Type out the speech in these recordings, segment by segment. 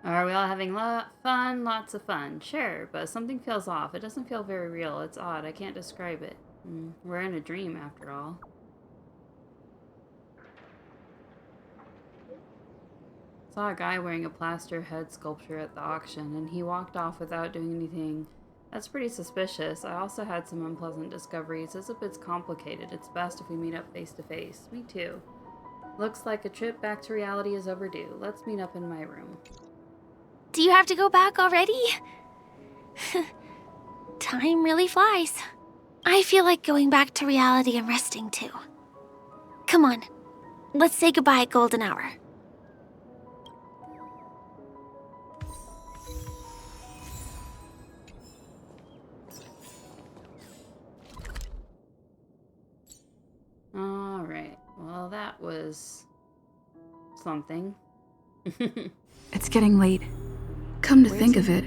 Are we all having fun? Lots of fun. Sure, but something feels off. It doesn't feel very real. It's odd. I can't describe it. We're in a dream, after all. Saw a guy wearing a plaster head sculpture at the auction, and he walked off without doing anything. That's pretty suspicious. I also had some unpleasant discoveries. It's a bit complicated. It's best if we meet up face to face. Me too. Looks like a trip back to reality is overdue. Let's meet up in my room. Do you have to go back already? Time really flies. I feel like going back to reality and resting too. Come on, let's say goodbye at golden hour. Alright, well that was something. It's getting late. Come to think of it,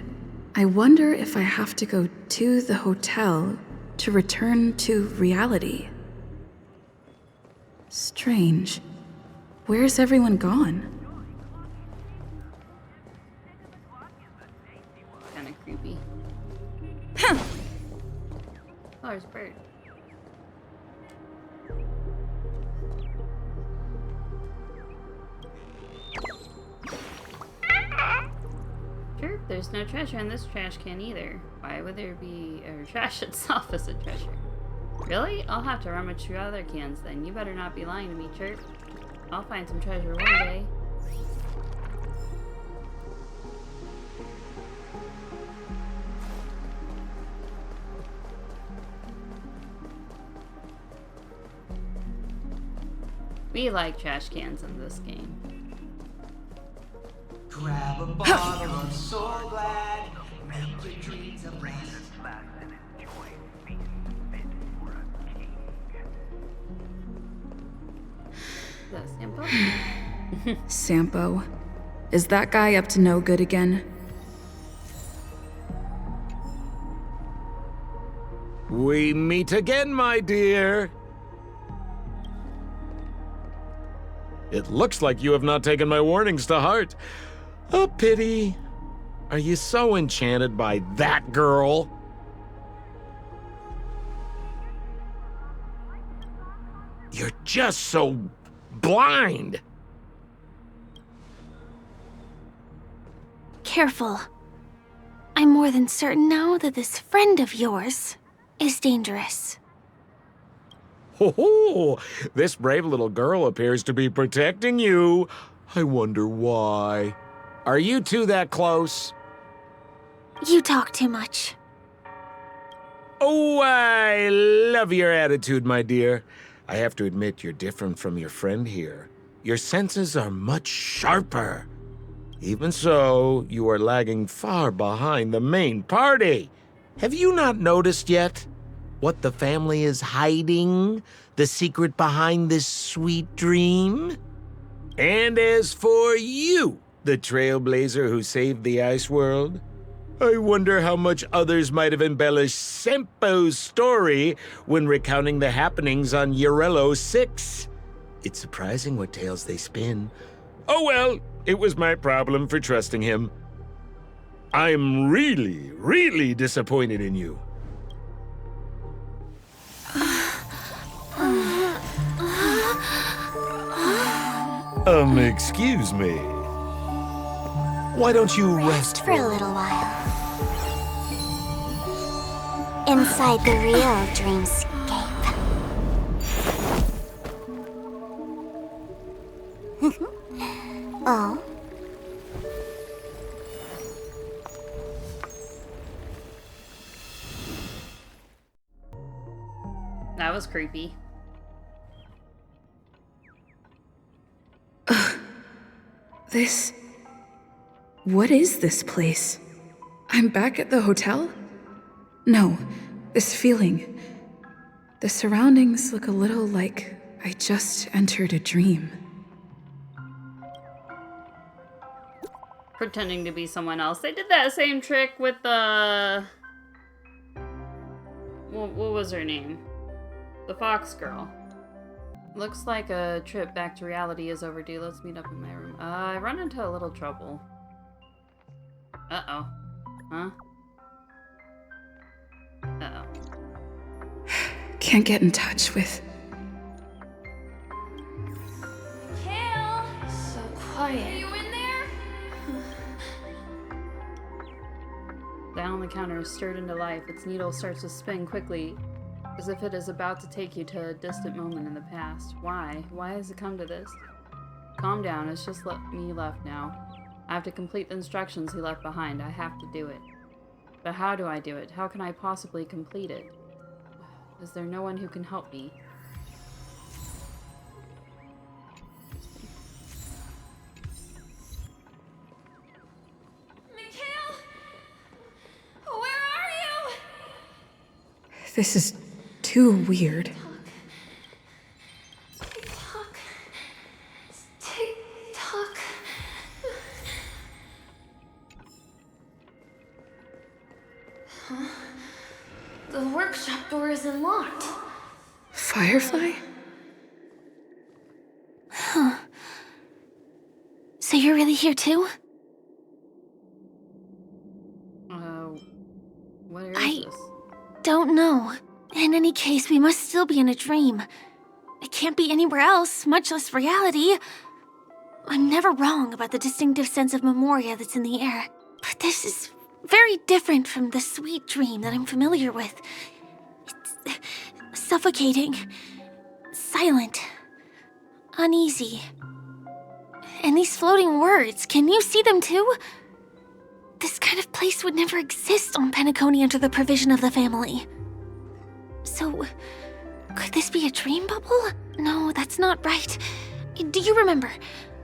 I wonder if I have to go to the hotel to return to reality. Strange. Where's everyone gone? Kinda creepy. Oh, there's a bird. Sure, there's no treasure in this trash can either. Why would there be... or trash itself as a treasure? Really? I'll have to rummage through other cans then. You better not be lying to me, Chirp. I'll find some treasure one day. We like trash cans in this game. Grab a bottle, I'm so glad. Make your dreams a blast. That's Sampo. Sampo. Is that guy up to no good again? We meet again, my dear. It looks like you have not taken my warnings to heart. A pity. Are you so enchanted by that girl? You're just so blind. Careful. I'm more than certain now that this friend of yours is dangerous. Oh, this brave little girl appears to be protecting you. I wonder why. Are you two that close? You talk too much. Oh, I love your attitude, my dear. I have to admit you're different from your friend here. Your senses are much sharper. Even so, you are lagging far behind the main party. Have you not noticed yet what the family is hiding? The secret behind this sweet dream? And as for you, the trailblazer who saved the ice world, I wonder how much others might have embellished Sempo's story when recounting the happenings on Eurello 6. It's surprising what tales they spin. Oh well, it was my problem for trusting him. I'm really, really disappointed in you. Excuse me. Why don't you rest For a little while. Inside the real dreamscape. Oh? That was creepy. What is this place? I'm back at the hotel? No, this feeling. The surroundings look a little like I just entered a dream. Pretending to be someone else. They did that same trick with the... What was her name? The fox girl. Looks like a trip back to reality is overdue. Let's meet up in my room. I run into a little trouble. Uh-oh. Huh? Uh-oh. Can't get in touch with... Kale! So quiet. Are you in there? Down on the counter is stirred into life. Its needle starts to spin quickly, as if it is about to take you to a distant moment in the past. Why? Why has it come to this? Calm down, it's just me left now. I have to complete the instructions he left behind. I have to do it. But how do I do it? How can I possibly complete it? Is there no one who can help me? Mikhail! Where are you? This is too weird. Tick-tock. Tick-tock. Huh? The workshop door isn't locked. Firefly? Huh. So you're really here too? Where is this? Don't know. In any case, we must still be in a dream. It can't be anywhere else, much less reality. I'm never wrong about the distinctive sense of memoria that's in the air. But this is very different from the sweet dream that I'm familiar with. It's suffocating, silent, uneasy. And these floating words, can you see them too? This kind of place would never exist on Penacony under the provision of the family. So, could this be a dream bubble? No, that's not right. Do you remember,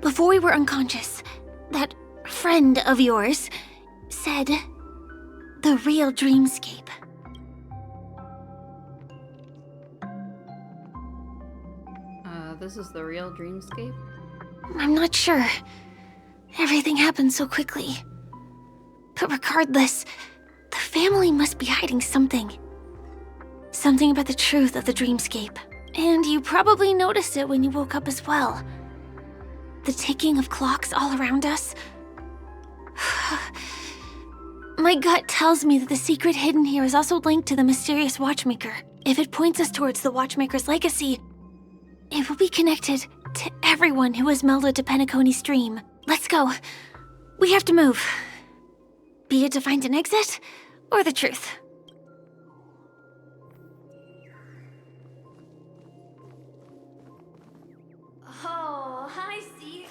before we were unconscious, that friend of yours said the real dreamscape? This is the real dreamscape? I'm not sure. Everything happened so quickly. But regardless, the family must be hiding something. Something about the truth of the dreamscape. And you probably noticed it when you woke up as well. The ticking of clocks all around us. My gut tells me that the secret hidden here is also linked to the mysterious Watchmaker. If it points us towards the Watchmaker's legacy, it will be connected to everyone who has melded to Penacony's dream. Let's go. We have to move. Be it to find an exit, or the truth. Oh, I see.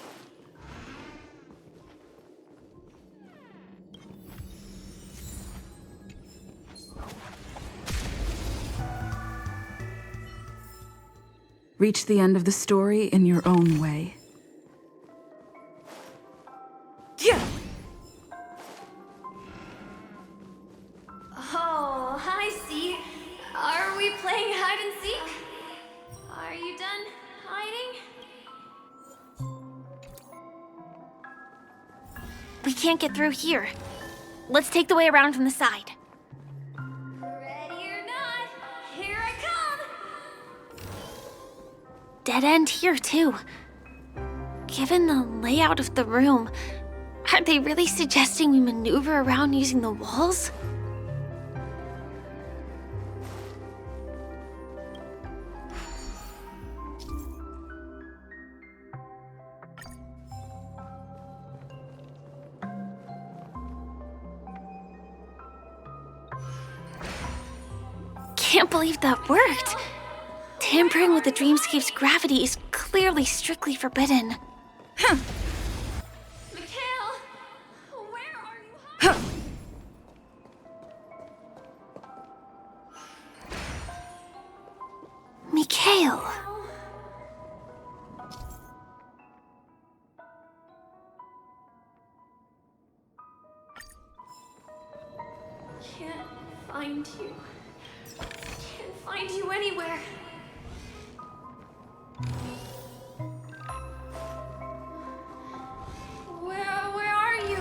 Reach the end of the story in your own way. Oh, I see. Are we playing hide and seek? Are you done hiding? We can't get through here. Let's take the way around from the side. Ready or not, here I come! Dead end here, too. Given the layout of the room, are they really suggesting we maneuver around using the walls? Can't believe that worked. Tampering with the dreamscape's gravity is clearly strictly forbidden. Mikhail, where are you hiding? Mikhail. Can't find you. Can't find you anywhere. Where are you?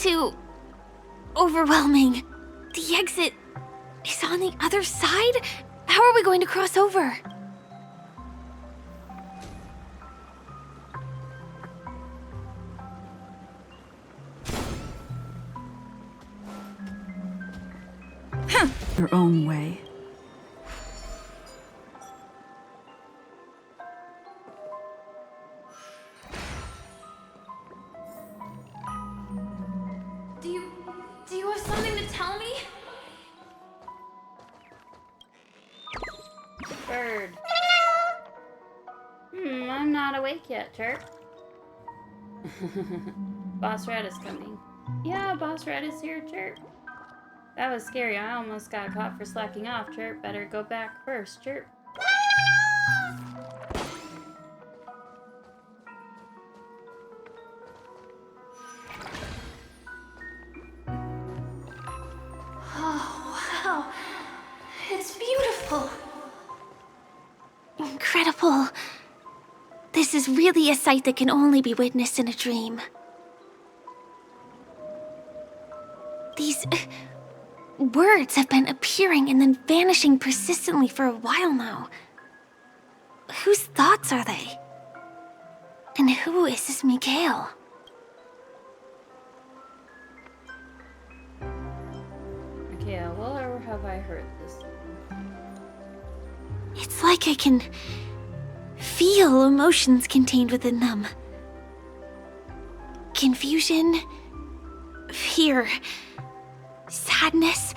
too overwhelming. The exit is on the other side? How are we going to cross over? Your own way. Do you have something to tell me? Bird. I'm not awake yet, Chirp. Boss Red is coming. Yeah, Boss Red is here, Chirp. That was scary. I almost got caught for slacking off, Chirp. Better go back first, Chirp. Oh, wow. It's beautiful. Incredible. This is really a sight that can only be witnessed in a dream. These words have been appearing and then vanishing persistently for a while now. Whose thoughts are they? And who is this Mikhail? Okay, well, or have I heard this? It's like I can feel emotions contained within them. Confusion, fear, sadness,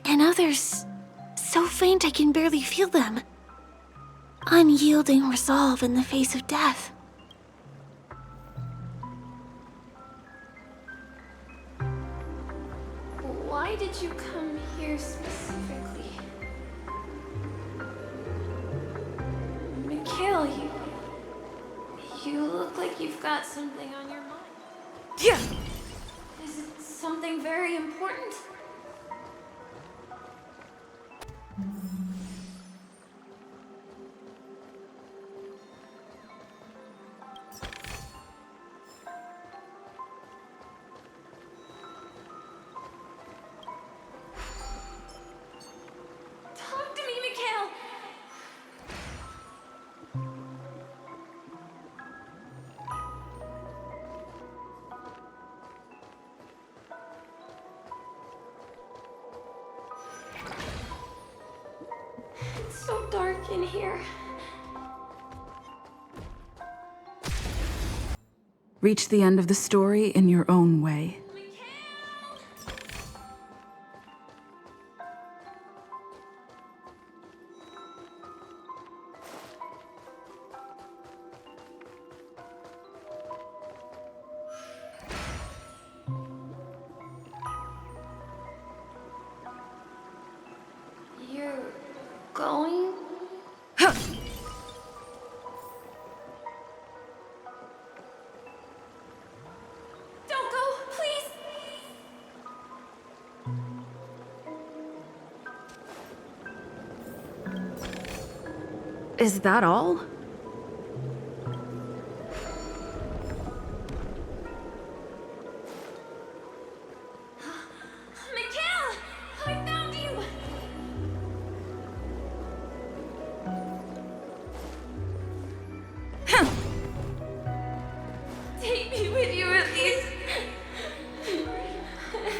and others so faint I can barely feel them. Unyielding resolve in the face of death. Why did you come here specifically? Mikhail, you look like you've got something on your mind. Yeah. Is it something very important? Talk to me, Mikhail! It's so dark in here. Reach the end of the story in your own way. You're going? Don't go, please! Is that all? Mikhail! I found you! Take me with you at least.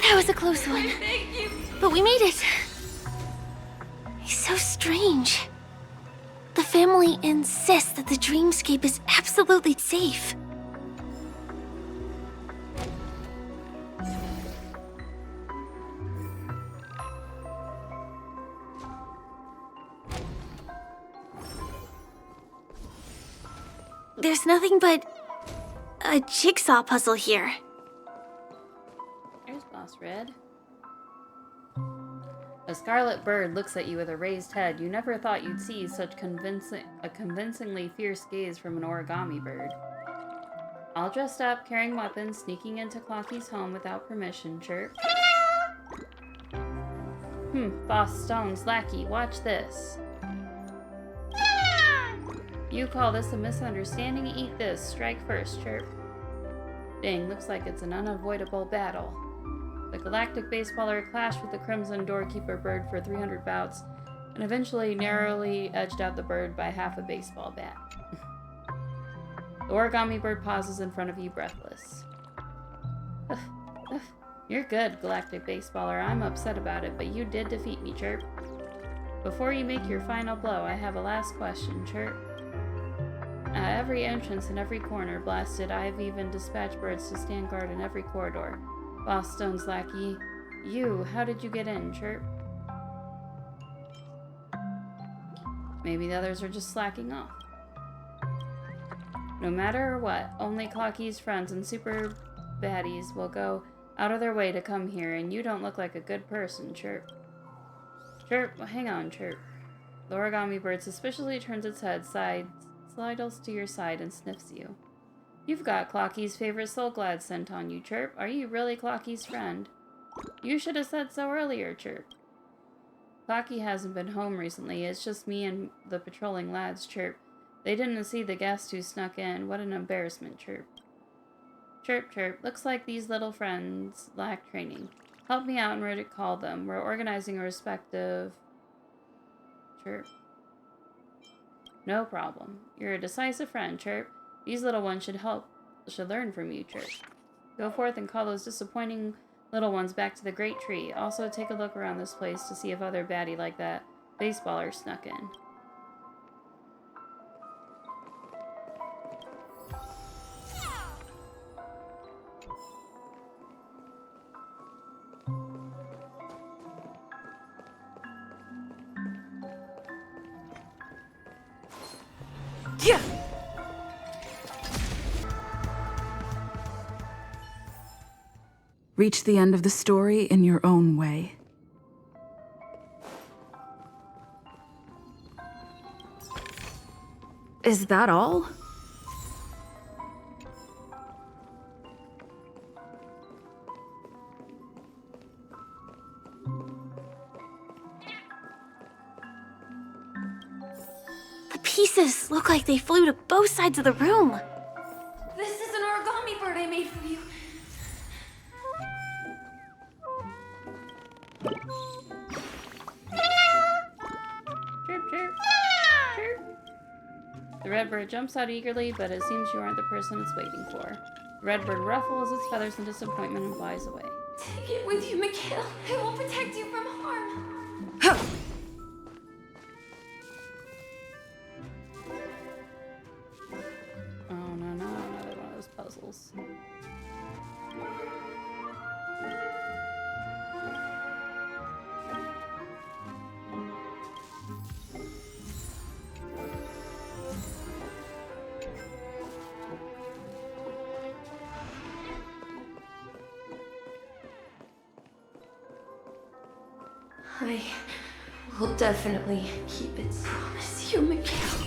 That was a close one, Thank you. but we made it. It's so strange. The family insists that the dreamscape is absolutely safe. There's nothing but a jigsaw puzzle here. There's Boss Red. A scarlet bird looks at you with a raised head. You never thought you'd see such a convincingly fierce gaze from an origami bird. All dressed up, carrying weapons, sneaking into Clocky's home without permission, Chirp. Boss Stone's lackey, watch this. You call this a misunderstanding? Eat this. Strike first, Chirp. Dang, looks like it's an unavoidable battle. The galactic baseballer clashed with the crimson doorkeeper bird for 300 bouts, and eventually narrowly edged out the bird by half a baseball bat. The origami bird pauses in front of you, breathless. You're good, galactic baseballer. I'm upset about it, but you did defeat me, Chirp. Before you make your final blow, I have a last question, Chirp. At every entrance and every corner blasted, I've even dispatched birds to stand guard in every corridor. Boss Stone's lackey, how did you get in, Chirp? Maybe the others are just slacking off. No matter what, only Clocky's friends and super baddies will go out of their way to come here, and you don't look like a good person, Chirp. Chirp, hang on, Chirp. The origami bird suspiciously turns its head, sidles to your side, and sniffs you. You've got Clocky's favorite Soul Glad scent on you, Chirp. Are you really Clocky's friend? You should have said so earlier, Chirp. Clocky hasn't been home recently. It's just me and the patrolling lads, Chirp. They didn't see the guest who snuck in. What an embarrassment, Chirp. Chirp, Chirp. Looks like these little friends lack training. Help me out and recall them. We're organizing a respective... Chirp. No problem. You're a decisive friend, Chirp. These little ones should learn from you, Chirp. Go forth and call those disappointing little ones back to the great tree. Also, take a look around this place to see if other baddie like that baseballer snuck in. Yeah. Reach the end of the story in your own way. Is that all? The pieces look like they flew to both sides of the room. This is an origami bird I made for you. Chirp, chirp. Chirp. The redbird jumps out eagerly, but it seems you aren't the person it's waiting for. The redbird ruffles its feathers in disappointment and flies away. Take it with you, Mikhail. It will protect you from harm. Huh. Oh no, no, another one of those puzzles. I will definitely keep it. Promise you, Mikhail.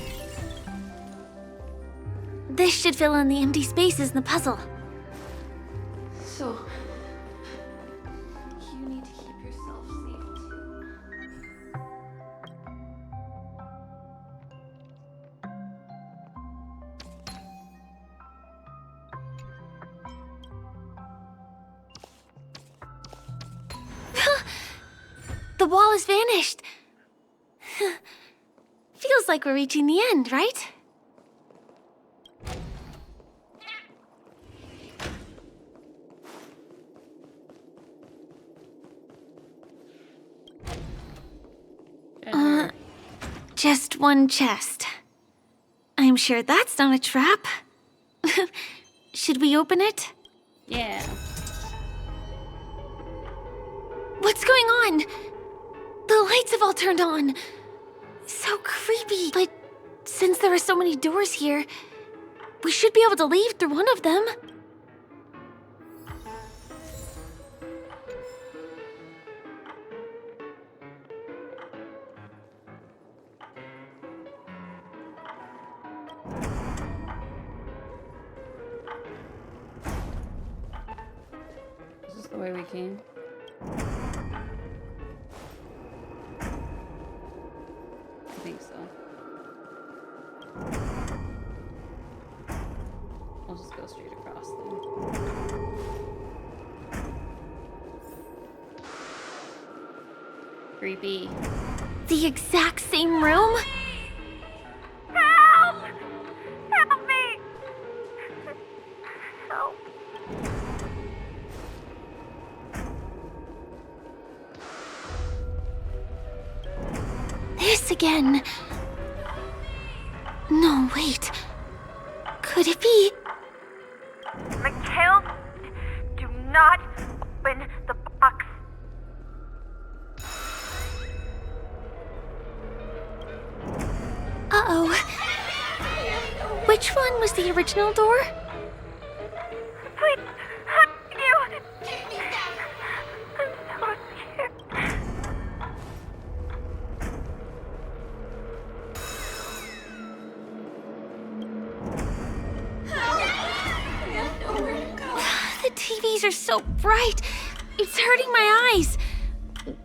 This should fill in the empty spaces in the puzzle. So, you need to keep yourself safe too. The wall has vanished. Feels like we're reaching the end, right? Just one chest. I'm sure that's not a trap. Should we open it? Yeah. What's going on? The lights have all turned on. So creepy. But since there are so many doors here, we should be able to leave through one of them. Is this the way we came? I think so. I'll just go straight across then. Creepy. The exact same room? Help! Help me! Help. This again. No, wait. Could it be? Mikhail, do not open the box. Uh-oh. Which one was the original door? Please, you. I'm so scared. The TVs are so bright. It's hurting my eyes.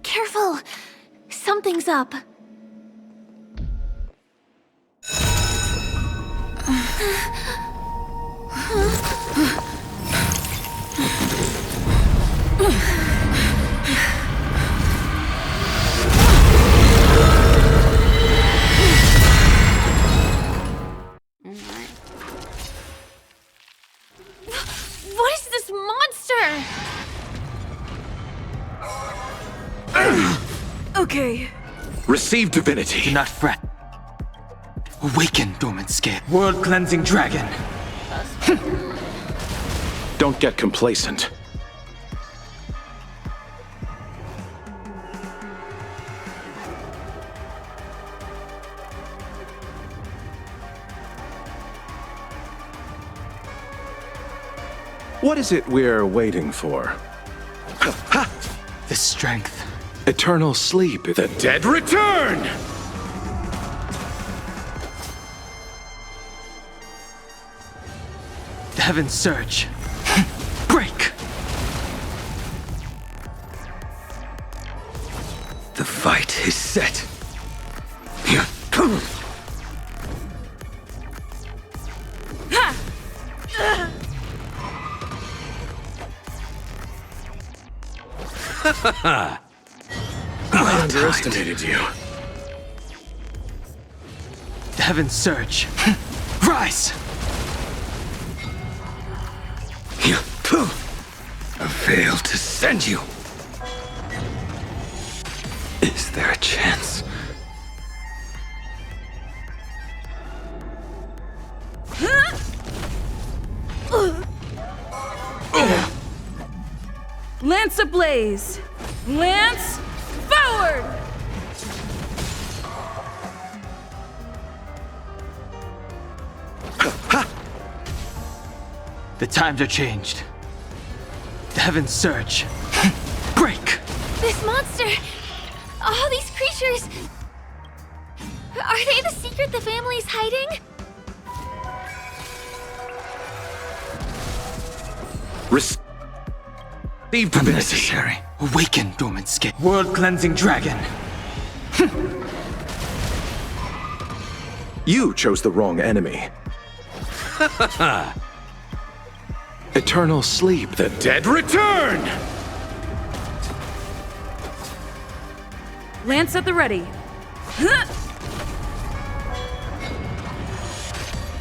Careful. Something's up. What is this monster? Okay. Receive divinity. Do not fret. Awaken, dormant scale. World-cleansing dragon. Don't get complacent. What is it we're waiting for? The strength. Eternal sleep. The dead return! The heavens surge. Break! The fight is set. I underestimated you. The heavens surge. Rise! I failed to send you. Is there a chance? Lance ablaze! Lance forward! The times are changed. The heavens surge. Break! This monster! All these creatures! Are they the secret the family's hiding? Receive divinity. Unnecessary. Awaken, dormant scale. World-cleansing dragon. You chose the wrong enemy. Eternal sleep. The dead return! Lance at the ready.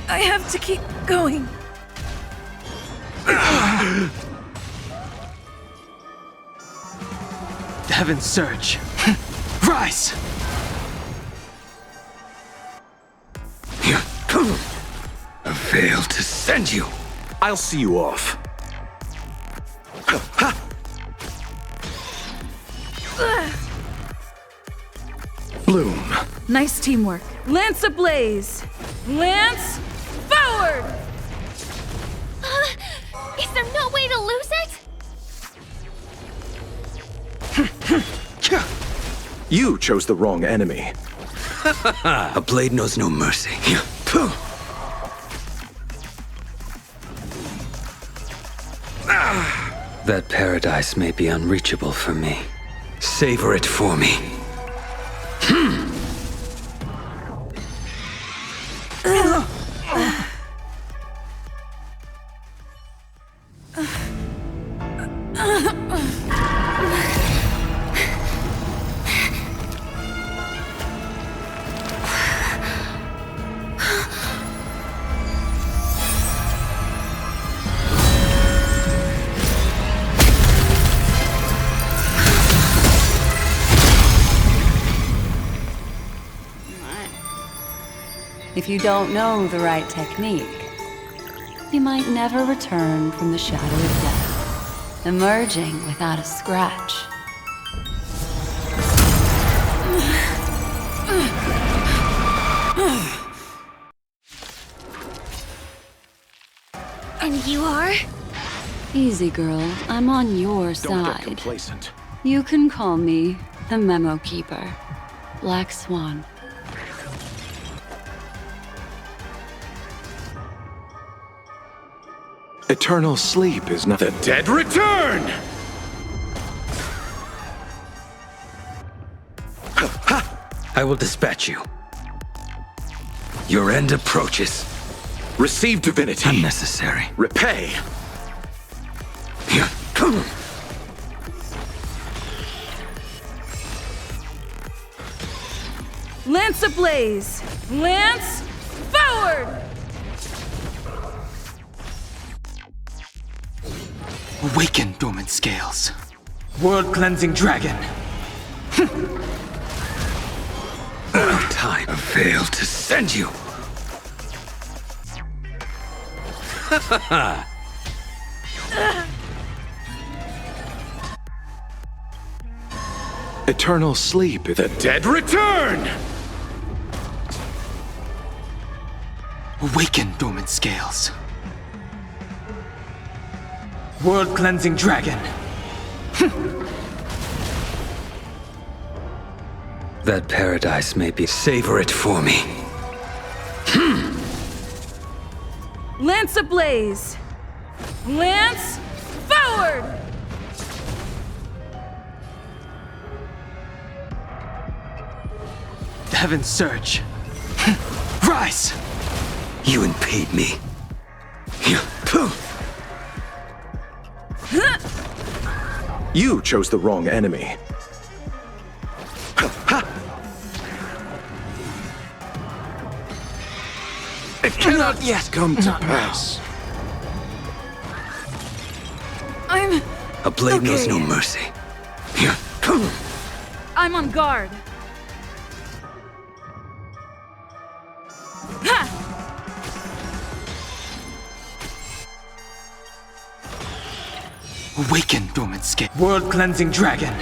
I have to keep going. The heavens surge. Rise! I failed to send you. I'll see you off. Bloom. Nice teamwork. Lance ablaze! Lance forward! Is there no way to lose it? You chose the wrong enemy. A blade knows no mercy. That paradise may be unreachable for me. Savor it for me. If you don't know the right technique, you might never return from the shadow of death, emerging without a scratch. And you are? Easy, girl. I'm on your Don't side. get complacent. You can call me the Memokeeper, Black Swan. Eternal sleep is not— The dead return! I will dispatch you. Your end approaches. Receive divinity. Unnecessary. Repay. Lance ablaze! Lance forward! Awaken, dormant scales. World-cleansing dragon. Time failed to send you. Eternal sleep is— The dead return! Awaken, dormant scales. World-cleansing dragon. That paradise may be— Savor it for me. Lance ablaze! Lance forward! The heavens surge. Rise! You impede me. You chose the wrong enemy. It cannot yet come to pass. I'm A blade knows Okay. no mercy. I'm on guard. Ha! Awaken, dormant scale. World-cleansing dragon.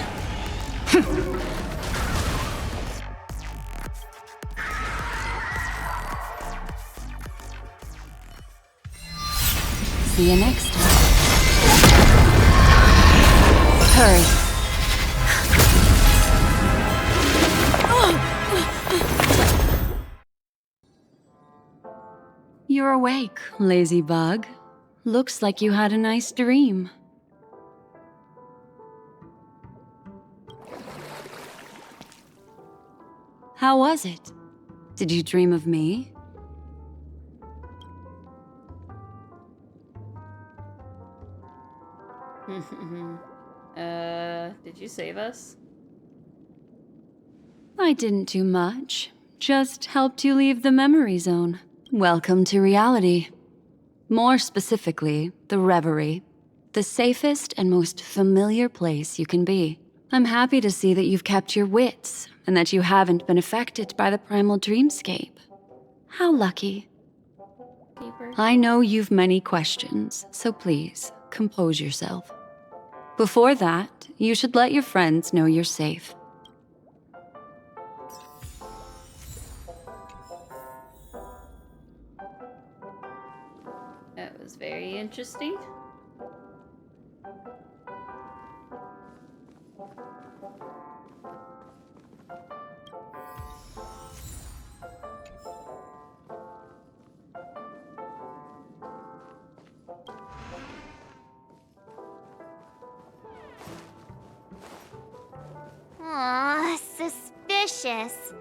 See you next time. Hurry. You're awake, lazy bug. Looks like you had a nice dream. How was it? Did you dream of me? Did you save us? I didn't do much. Just helped you leave the memory zone. Welcome to reality. More specifically, the Reverie. The safest and most familiar place you can be. I'm happy to see that you've kept your wits, and that you haven't been affected by the primal dreamscape. How lucky. Keeper? I know you've many questions, so please, compose yourself. Before that, you should let your friends know you're safe. That was very interesting. Aw, suspicious.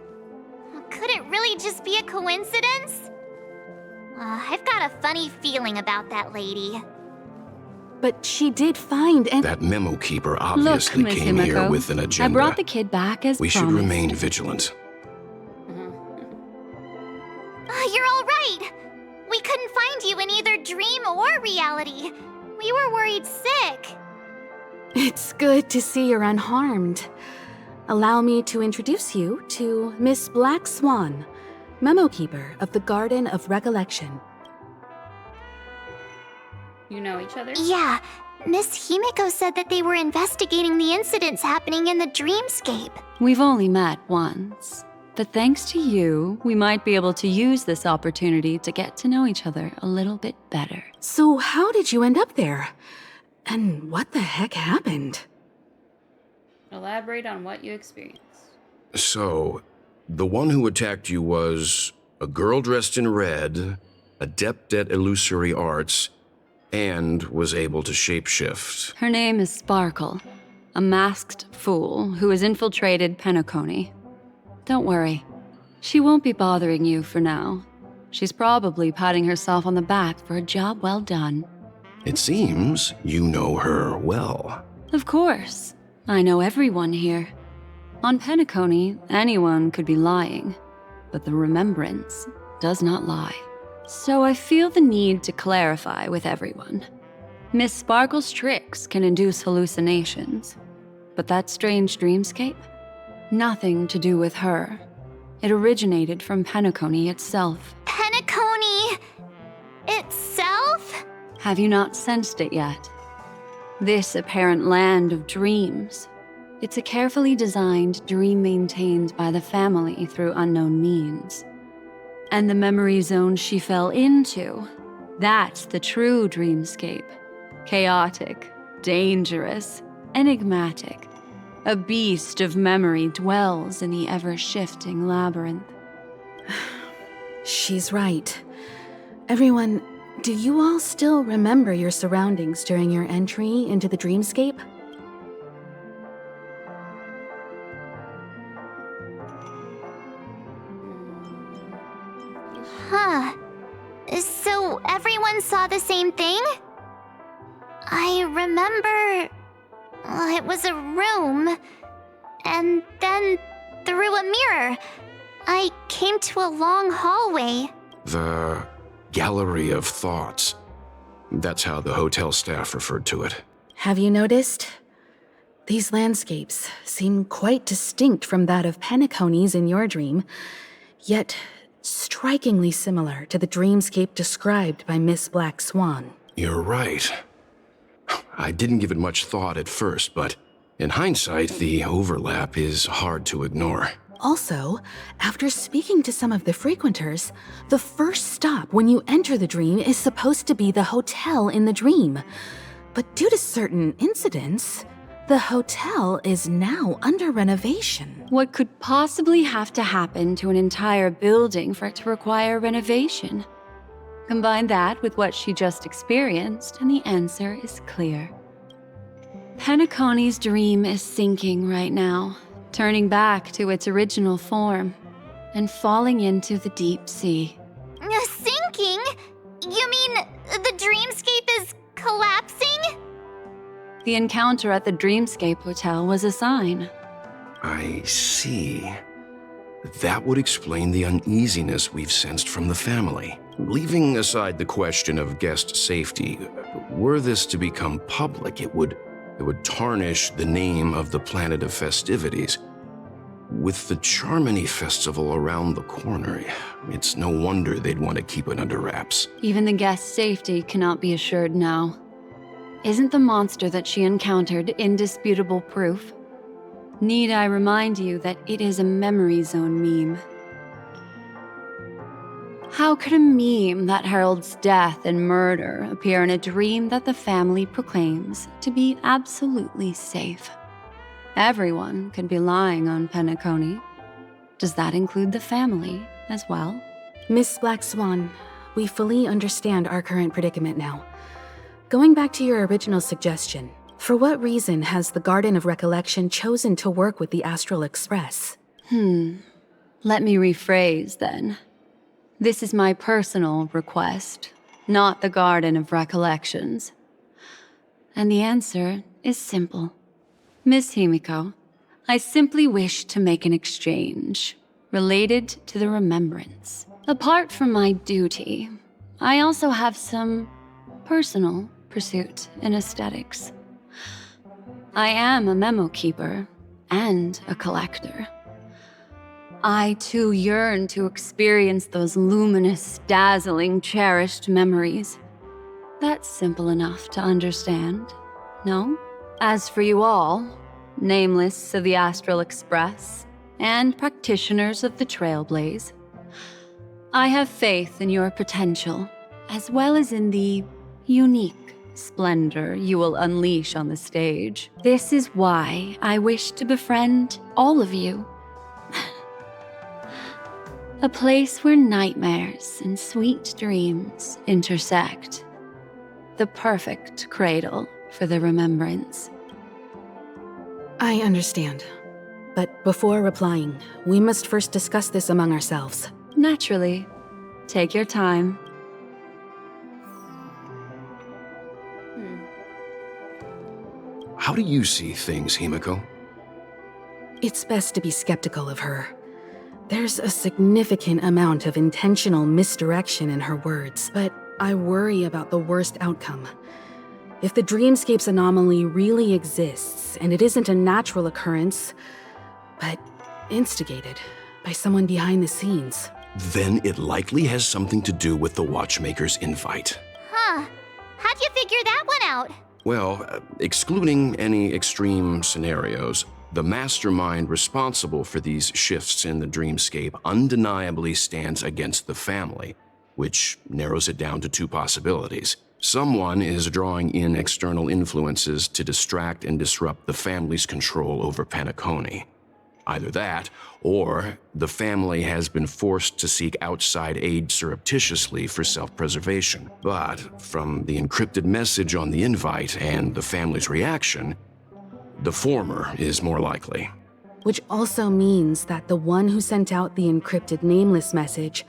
Could it really just be a coincidence? I've got a funny feeling about that lady. But she did find and— That Memokeeper Look, obviously Miss came here Himiko, with an I agenda. brought the kid back as We should promised. remain vigilant. You're all right. We couldn't find you in either dream or reality. We were worried sick. It's good to see you're unharmed. Allow me to introduce you to Miss Black Swan, Memokeeper of the Garden of Recollection. You know each other? Yeah, Miss Himiko said that they were investigating the incidents happening in the dreamscape. We've only met once, but thanks to you, we might be able to use this opportunity to get to know each other a little bit better. So how did you end up there? And what the heck happened? Elaborate on what you experienced. So, the one who attacked you was a girl dressed in red, adept at illusory arts, and was able to shapeshift. Her name is Sparkle, a masked fool who has infiltrated Penacony. Don't worry, she won't be bothering you for now. She's probably patting herself on the back for a job well done. It seems you know her well. Of course, I know everyone here. On Penacony, anyone could be lying, but the remembrance does not lie. So I feel the need to clarify with everyone. Miss Sparkle's tricks can induce hallucinations, but that strange dreamscape? Nothing to do with her. It originated from Penacony itself. Penacony itself? Have you not sensed it yet? This apparent land of dreams. It's a carefully designed dream maintained by the family through unknown means. And the memory zone she fell into, that's the true dreamscape. Chaotic, dangerous, enigmatic. A beast of memory dwells in the ever-shifting labyrinth. She's right. Everyone, do you all still remember your surroundings during your entry into the dreamscape? Huh. So everyone saw the same thing? I remember... it was a room. And then, through a mirror, I came to a long hallway. The Gallery of Thoughts. That's how the hotel staff referred to it. Have you noticed? These landscapes seem quite distinct from that of Penacony's in your dream, yet strikingly similar to the dreamscape described by Miss Black Swan. You're right. I didn't give it much thought at first, but in hindsight, the overlap is hard to ignore. Also, after speaking to some of the frequenters, the first stop when you enter the dream is supposed to be the hotel in the dream. But due to certain incidents, the hotel is now under renovation. What could possibly have to happen to an entire building for it to require renovation? Combine that with what she just experienced, and the answer is clear. Penacony's dream is sinking right now, turning back to its original form, and falling into the deep sea. Sinking? You mean the dreamscape is collapsing? The encounter at the Dreamscape Hotel was a sign. I see. That would explain the uneasiness we've sensed from the family. Leaving aside the question of guest safety, were this to become public, it would tarnish the name of the planet of festivities. With the Charmony Festival around the corner, it's no wonder they'd want to keep it under wraps. Even the guest's safety cannot be assured now. Isn't the monster that she encountered indisputable proof? Need I remind you that it is a memory zone meme? How could a meme that heralds death and murder appear in a dream that the family proclaims to be absolutely safe? Everyone could be lying on Penacony. Does that include the family as well? Miss Black Swan, we fully understand our current predicament now. Going back to your original suggestion, for what reason has the Garden of Recollection chosen to work with the Astral Express? Let me rephrase then. This is my personal request, not the Garden of Recollections. And the answer is simple. Miss Himiko, I simply wish to make an exchange related to the remembrance. Apart from my duty, I also have some personal pursuit in aesthetics. I am a Memokeeper and a collector. I too yearn to experience those luminous, dazzling, cherished memories. That's simple enough to understand, no? As for you all, nameless of the Astral Express, and practitioners of the Trailblaze, I have faith in your potential, as well as in the unique splendor you will unleash on the stage. This is why I wish to befriend all of you. A place where nightmares and sweet dreams intersect. The perfect cradle for the remembrance. I understand. But before replying, we must first discuss this among ourselves. Naturally. Take your time. How do you see things, Himiko? It's best to be skeptical of her. There's a significant amount of intentional misdirection in her words, but I worry about the worst outcome. If the dreamscape's anomaly really exists, and it isn't a natural occurrence, but instigated by someone behind the scenes, then it likely has something to do with the Watchmaker's invite. Huh. How'd you figure that one out? Well, excluding any extreme scenarios, the mastermind responsible for these shifts in the dreamscape undeniably stands against the family, which narrows it down to two possibilities. Someone is drawing in external influences to distract and disrupt the family's control over Penacony. Either that, or the family has been forced to seek outside aid surreptitiously for self-preservation. But from the encrypted message on the invite and the family's reaction, the former is more likely. which also means that the one who sent out the encrypted nameless message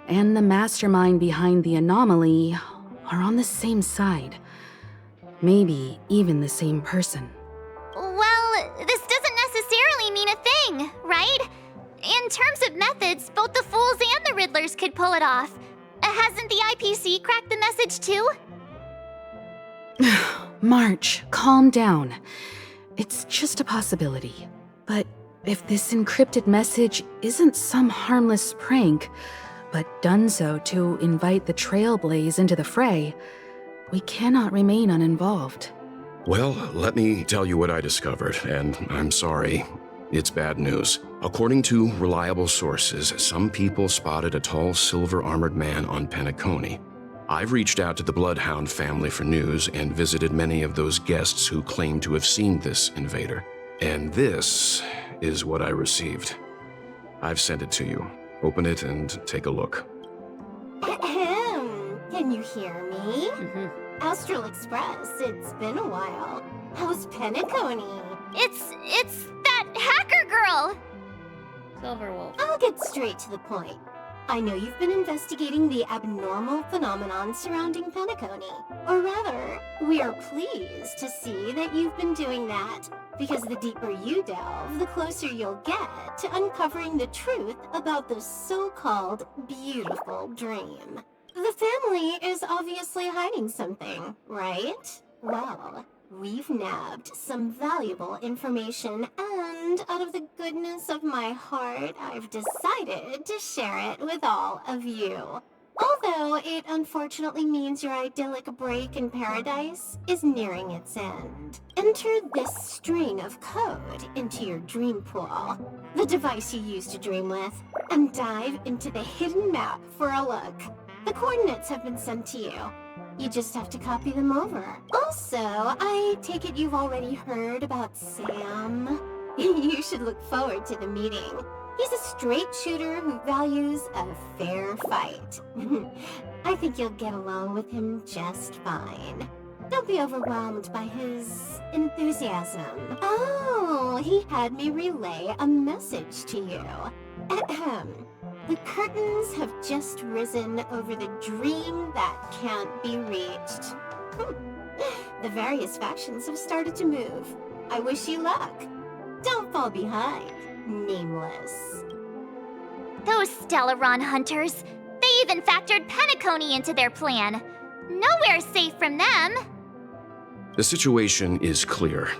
and the mastermind behind the anomaly are on the same side. Maybe even the same person. Well, this doesn't necessarily mean a thing, right? In terms of methods, both the Fools and the Riddlers could pull it off. Hasn't the IPC cracked the message too? March, calm down. It's just a possibility. But if this encrypted message isn't some harmless prank, but done so to invite the Trailblaze into the fray, we cannot remain uninvolved. Well, let me tell you what I discovered, and I'm sorry. It's bad news. According to reliable sources, some people spotted a tall silver-armored man on Penacony. I've reached out to the Bloodhound family for news and visited many of those guests who claim to have seen this invader. And this is what I received. I've sent it to you. Open it and take a look. Ahem. Can you hear me? Astral Express, it's been a while. How's Penacony? It's that hacker girl! Silverwolf. I'll get straight to the point. I know you've been investigating the abnormal phenomenon surrounding Penacony. Or rather, we are pleased to see that you've been doing that, because the deeper you delve, the closer you'll get to uncovering the truth about this so-called beautiful dream. The family is obviously hiding something, right? Well, we've nabbed some valuable information, and out of the goodness of my heart, I've decided to share it with all of you. Although it unfortunately means your idyllic break in paradise is nearing its end. Enter this string of code into your dream pool, the device you use to dream with, and dive into the hidden map for a look. The coordinates have been sent to you. You just have to copy them over. Also, I take it you've already heard about Sam. You should look forward to the meeting. He's a straight shooter who values a fair fight. I think you'll get along with him just fine. Don't be overwhelmed by his enthusiasm. Oh, he had me relay a message to you. Ahem. The curtains have just risen over the dream that can't be reached. The various factions have started to move. I wish you luck. Don't fall behind, Nameless. Those Stellaron hunters, they even factored Penacony into their plan. Nowhere's safe from them. The situation is clear.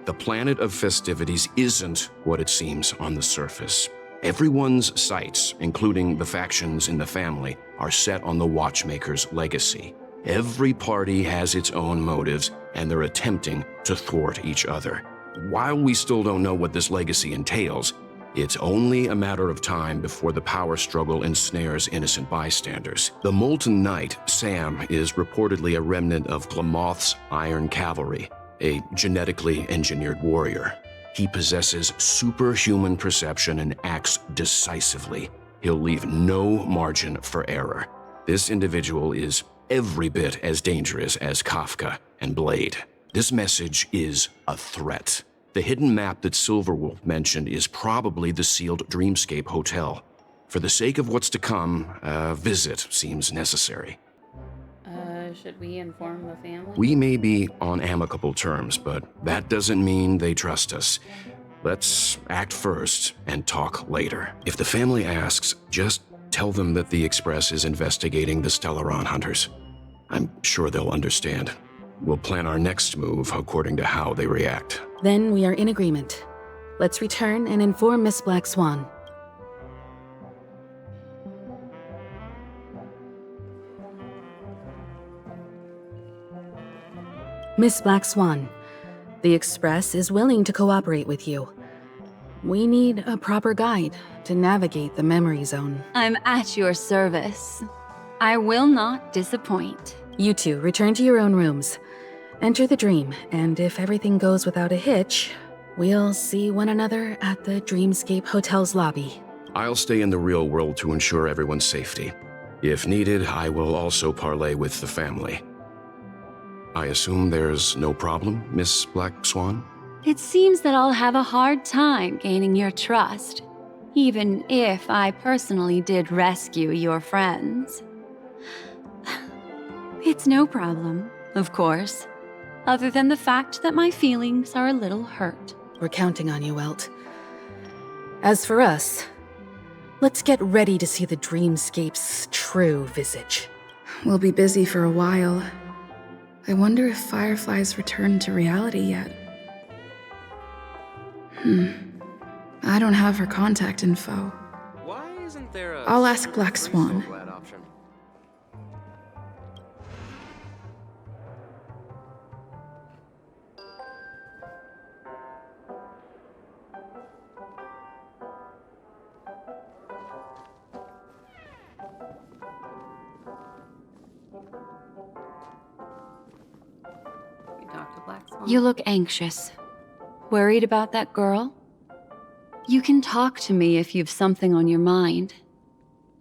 The planet of festivities isn't what it seems on the surface. Everyone's sights, including the factions in the family, are set on the Watchmaker's legacy. Every party has its own motives, and they're attempting to thwart each other. While we still don't know what this legacy entails, it's only a matter of time before the power struggle ensnares innocent bystanders. The Molten Knight, Sam, is reportedly a remnant of Glamoth's Iron Cavalry, a genetically engineered warrior. He possesses superhuman perception and acts decisively. He'll leave no margin for error. This individual is every bit as dangerous as Kafka and Blade. This message is a threat. The hidden map that Silverwolf mentioned is probably the sealed Dreamscape Hotel. For the sake of what's to come, a visit seems necessary. Should we inform the family? We may be on amicable terms, but that doesn't mean they trust us. Let's act first and talk later. If the family asks, just tell them that the Express is investigating the Stellaron hunters. I'm sure they'll understand. We'll plan our next move according to how they react. Then we are in agreement. Let's return and inform Miss Black Swan. Miss Black Swan, the Express is willing to cooperate with you. We need a proper guide to navigate the memory zone. I'm at your service. I will not disappoint. You two return to your own rooms. Enter the dream, and if everything goes without a hitch, we'll see one another at the Dreamscape Hotel's lobby. I'll stay in the real world to ensure everyone's safety. If needed, I will also parley with the family. I assume there's no problem, Miss Black Swan? It seems that I'll have a hard time gaining your trust, even if I personally did rescue your friends. It's no problem, of course, other than the fact that my feelings are a little hurt. We're counting on you, Welt. As for us, let's get ready to see the Dreamscape's true visage. We'll be busy for a while. I wonder if Firefly's returned to reality yet. I don't have her contact info. Why isn't there a I'll ask Black Swan. option? You look anxious. Worried about that girl? You can talk to me if you've something on your mind.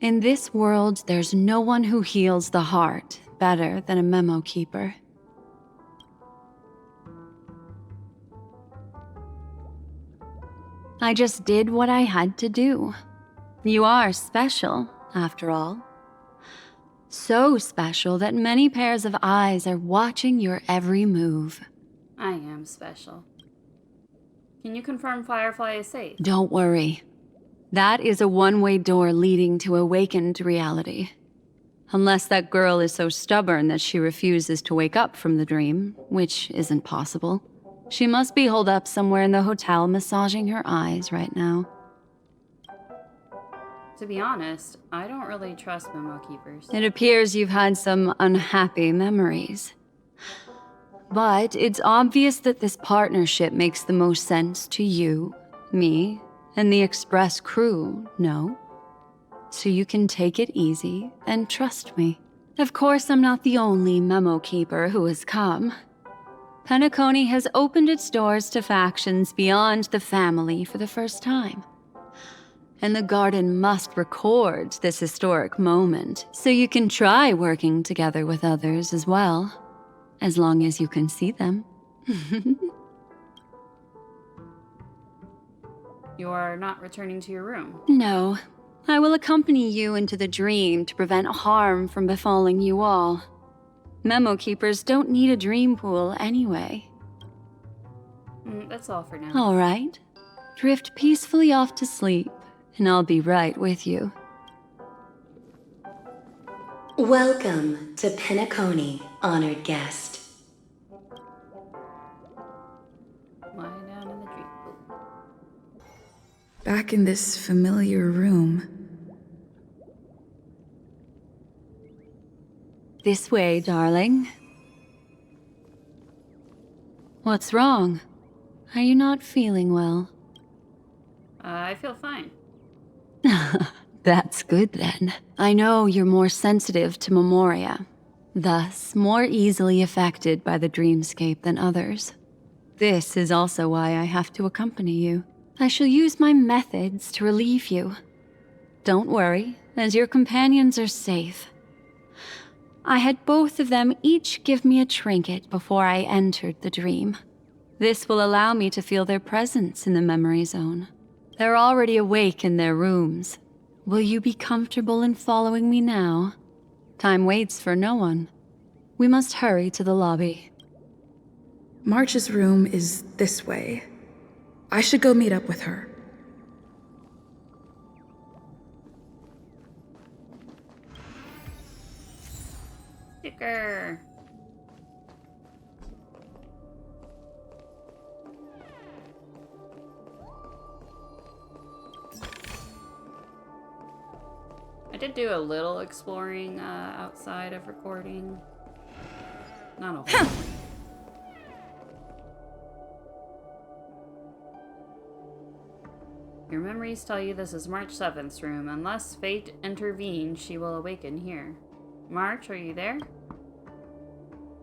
In this world, there's no one who heals the heart better than a Memokeeper. I just did what I had to do. You are special, after all. So special that many pairs of eyes are watching your every move. I am special. Can you confirm Firefly is safe? Don't worry. That is a one-way door leading to awakened reality. Unless that girl is so stubborn that she refuses to wake up from the dream, which isn't possible. She must be holed up somewhere in the hotel massaging her eyes right now. To be honest, I don't really trust Memokeepers. It appears you've had some unhappy memories. But it's obvious that this partnership makes the most sense to you, me, and the Express crew, no? So you can take it easy and trust me. Of course, I'm not the only Memokeeper who has come. Penacony has opened its doors to factions beyond the family for the first time. And the Garden must record this historic moment, so you can try working together with others as well. As long as you can see them. You are not returning to your room? No. I will accompany you into the dream to prevent harm from befalling you all. Memokeepers don't need a dream pool anyway. That's all for now. All right. Drift peacefully off to sleep, and I'll be right with you. Welcome to Penacony, honored guest. back in this familiar room. This way, darling. What's wrong? Are you not feeling well? I feel fine. That's good then. I know you're more sensitive to Memoria, thus more easily affected by the dreamscape than others. This is also why I have to accompany you. I shall use my methods to relieve you. Don't worry, as your companions are safe. I had both of them each give me a trinket before I entered the dream. This will allow me to feel their presence in the memory zone. They're already awake in their rooms. Will you be comfortable in following me now? Time waits for no one. We must hurry to the lobby. March's room is this way. I should go meet up with her. Sticker. I did do a little exploring outside of recording. Not a whole lot. Your memories tell you this is March 7th's room. Unless fate intervenes, she will awaken here. March, are you there?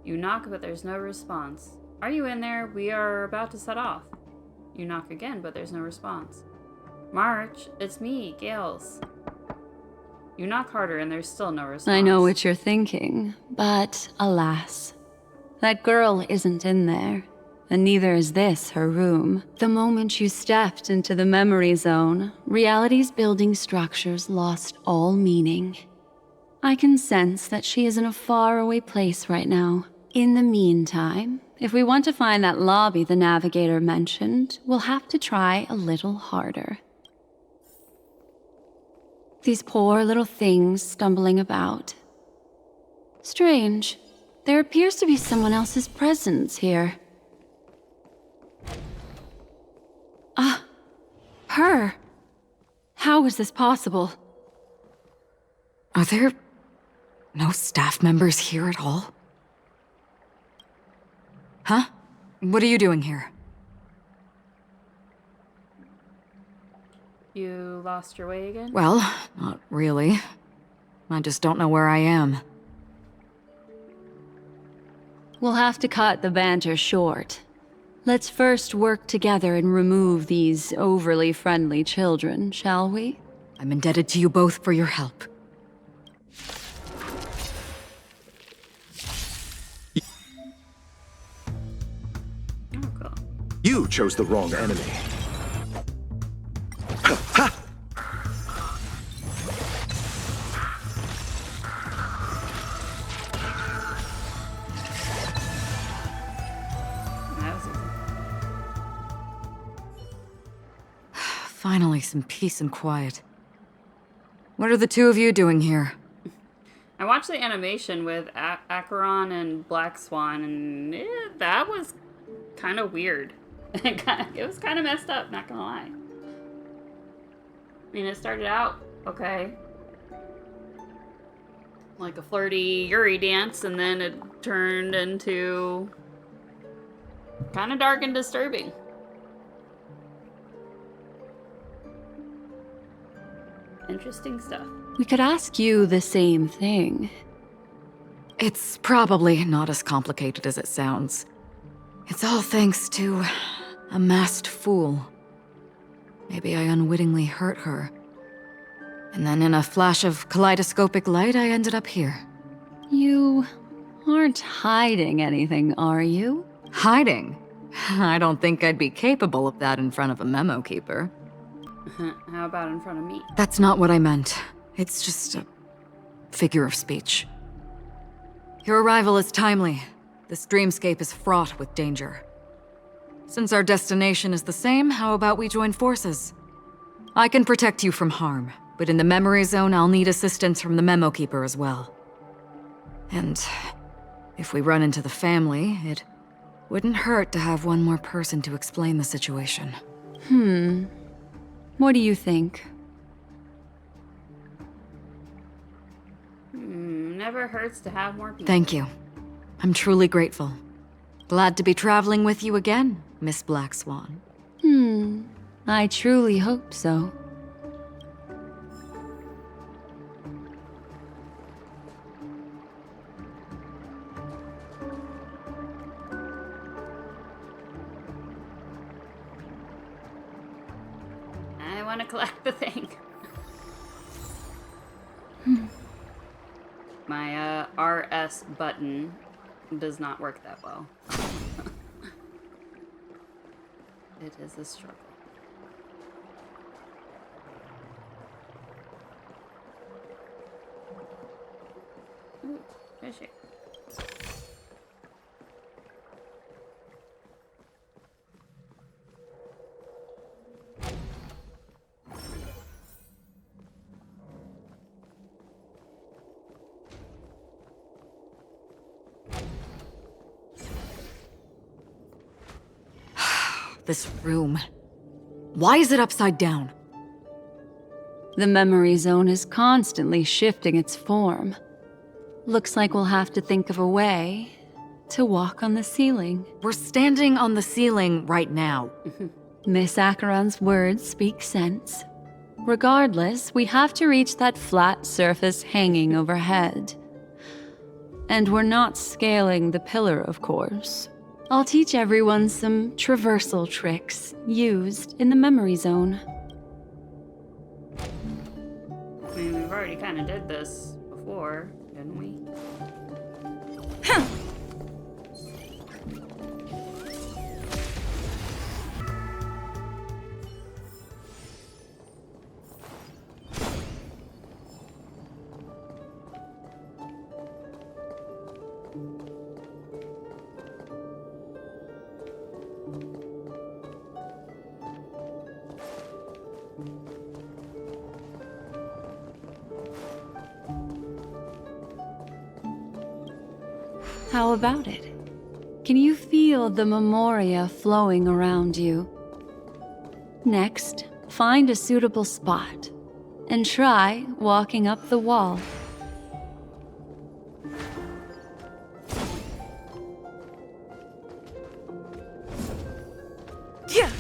You knock, but there's no response. Are you in there? We are about to set off. You knock again, but there's no response. March, it's me, Gales. You knock harder, and there's still no response. I know what you're thinking, but alas, that girl isn't in there. And neither is this her room. The moment you stepped into the memory zone, reality's building structures lost all meaning. I can sense that she is in a faraway place right now. In the meantime, if we want to find that lobby the navigator mentioned, we'll have to try a little harder. These poor little things stumbling about. Strange. There appears to be someone else's presence here. Her. How is this possible? Are there no staff members here at all? Huh? What are you doing here? You lost your way again? Well, not really. I just don't know where I am. We'll have to cut the banter short. Let's first work together and remove these overly friendly children, shall we? I'm indebted to you both for your help. You chose the wrong enemy. Ha! Finally, some peace and quiet. What are the two of you doing here? I watched the animation with Acheron and Black Swan, and that was kind of weird. It was kind of messed up, not gonna lie. I mean, it started out okay, like a flirty Yuri dance, and then it turned into kind of dark and disturbing. Interesting stuff. We could ask you the same thing. It's probably not as complicated as it sounds. It's all thanks to a masked fool. Maybe I unwittingly hurt her. And then in a flash of kaleidoscopic light, I ended up here. You aren't hiding anything, are you? Hiding? I don't think I'd be capable of that in front of a Memokeeper. How about in front of me? That's not what I meant. It's just a figure of speech. Your arrival is timely. This dreamscape is fraught with danger. Since our destination is the same, how about we join forces? I can protect you from harm, but in the memory zone, I'll need assistance from the Memokeeper as well. And if we run into the family, it wouldn't hurt to have one more person to explain the situation. What do you think? Never hurts to have more people. Thank you. I'm truly grateful. Glad to be traveling with you again, Miss Black Swan. I truly hope so. I want to collect the thing. My RS button does not work that well. It is a struggle. Ooh, treasure. This room. Why is it upside down? The memory zone is constantly shifting its form. Looks like we'll have to think of a way to walk on the ceiling. We're standing on the ceiling right now. Miss Acheron's words speak sense. Regardless, we have to reach that flat surface hanging overhead. And we're not scaling the pillar, of course. I'll teach everyone some traversal tricks used in the memory zone. I mean, we've already kind of did this before, didn't we? How about it? Can you feel the memoria flowing around you? Next, find a suitable spot and try walking up the wall. Yeah.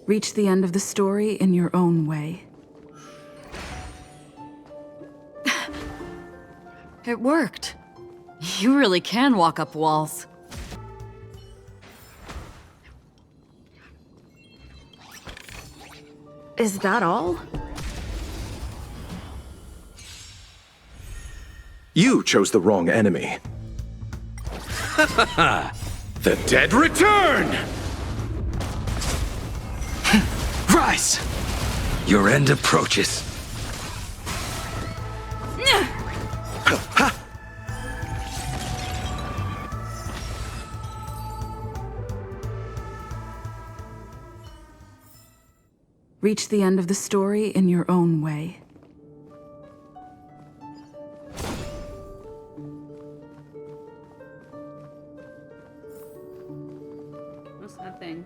Reach the end of the story in your own way. It worked. You really can walk up walls. Is that all? You chose the wrong enemy. The dead return! Rise! Your end approaches. Reach the end of the story in your own way. What's that thing?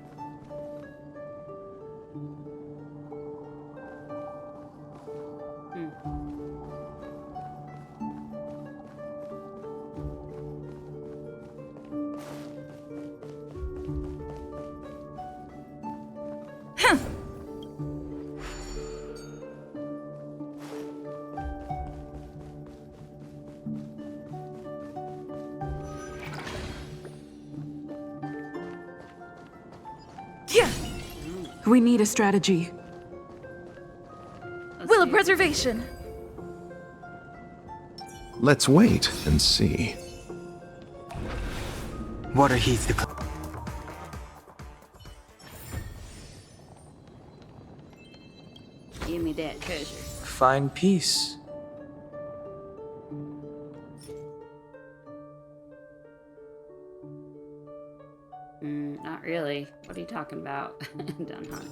We need a strategy. Will of preservation. Let's wait and see. Water heeds the Give me that treasure. Find peace. Not really. What are you talking about? Done hunt.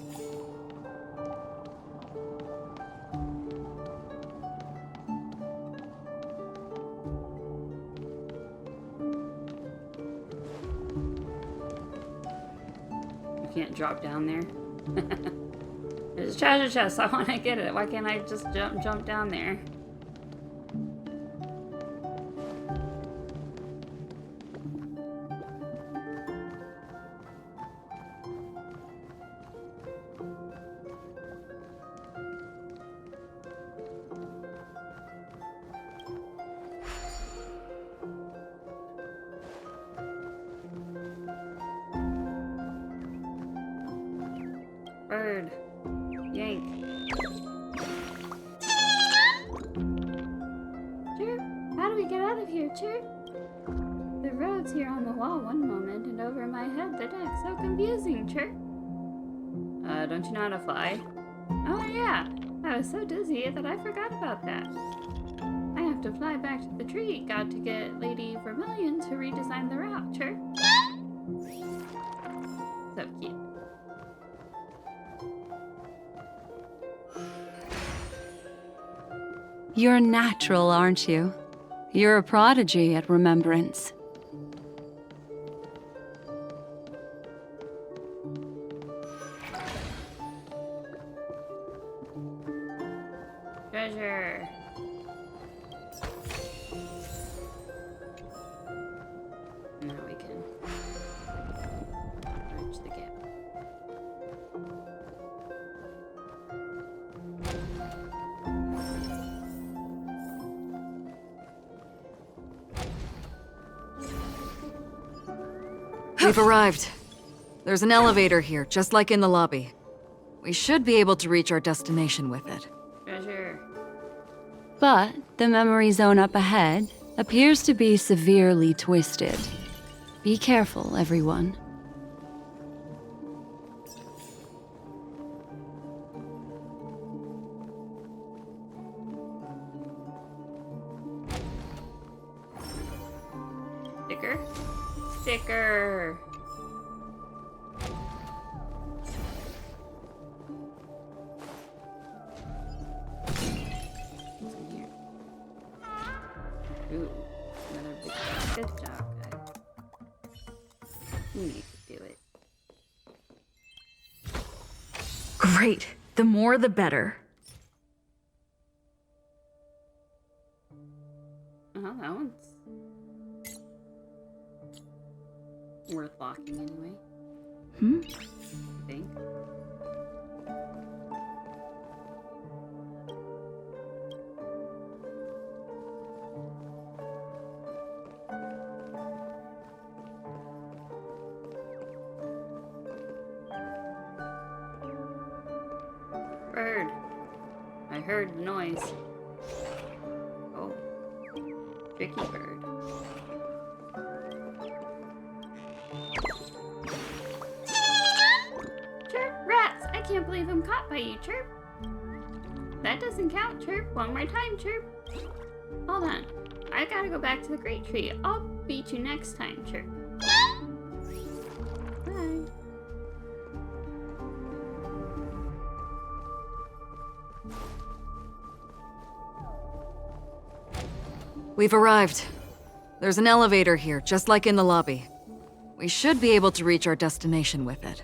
You can't drop down there. There's a treasure chest. I want to get it. Why can't I just jump down there? Bird. Yank. Chirp! How do we get out of here, Chirp? The road's here on the wall one moment, and over my head the next. So confusing, Chirp. Don't you know how to fly? Oh yeah! I was so dizzy that I forgot about that. I have to fly back to the tree. Got to get Lady Vermilion to redesign the route, Chirp. So cute. You're natural, aren't you? You're a prodigy at remembrance. Treasure. Now we can bridge the gap. We've arrived. There's an elevator here, just like in the lobby. We should be able to reach our destination with it. Treasure. But the memory zone up ahead appears to be severely twisted. Be careful, everyone. Sticker? Sticker! What's in here? Ooh, another big one. Good job, guys. You need to do it. Great. The more the better. Oh, that one's worth locking anyway. I think. Bird. I heard noise. Oh. Tricky bird. Chirp, rats! I can't believe I'm caught by you, Chirp. That doesn't count, Chirp. One more time, Chirp. Hold on. I gotta go back to the great tree. I'll beat you next time, Chirp. Bye. We've arrived. There's an elevator here, just like in the lobby. We should be able to reach our destination with it.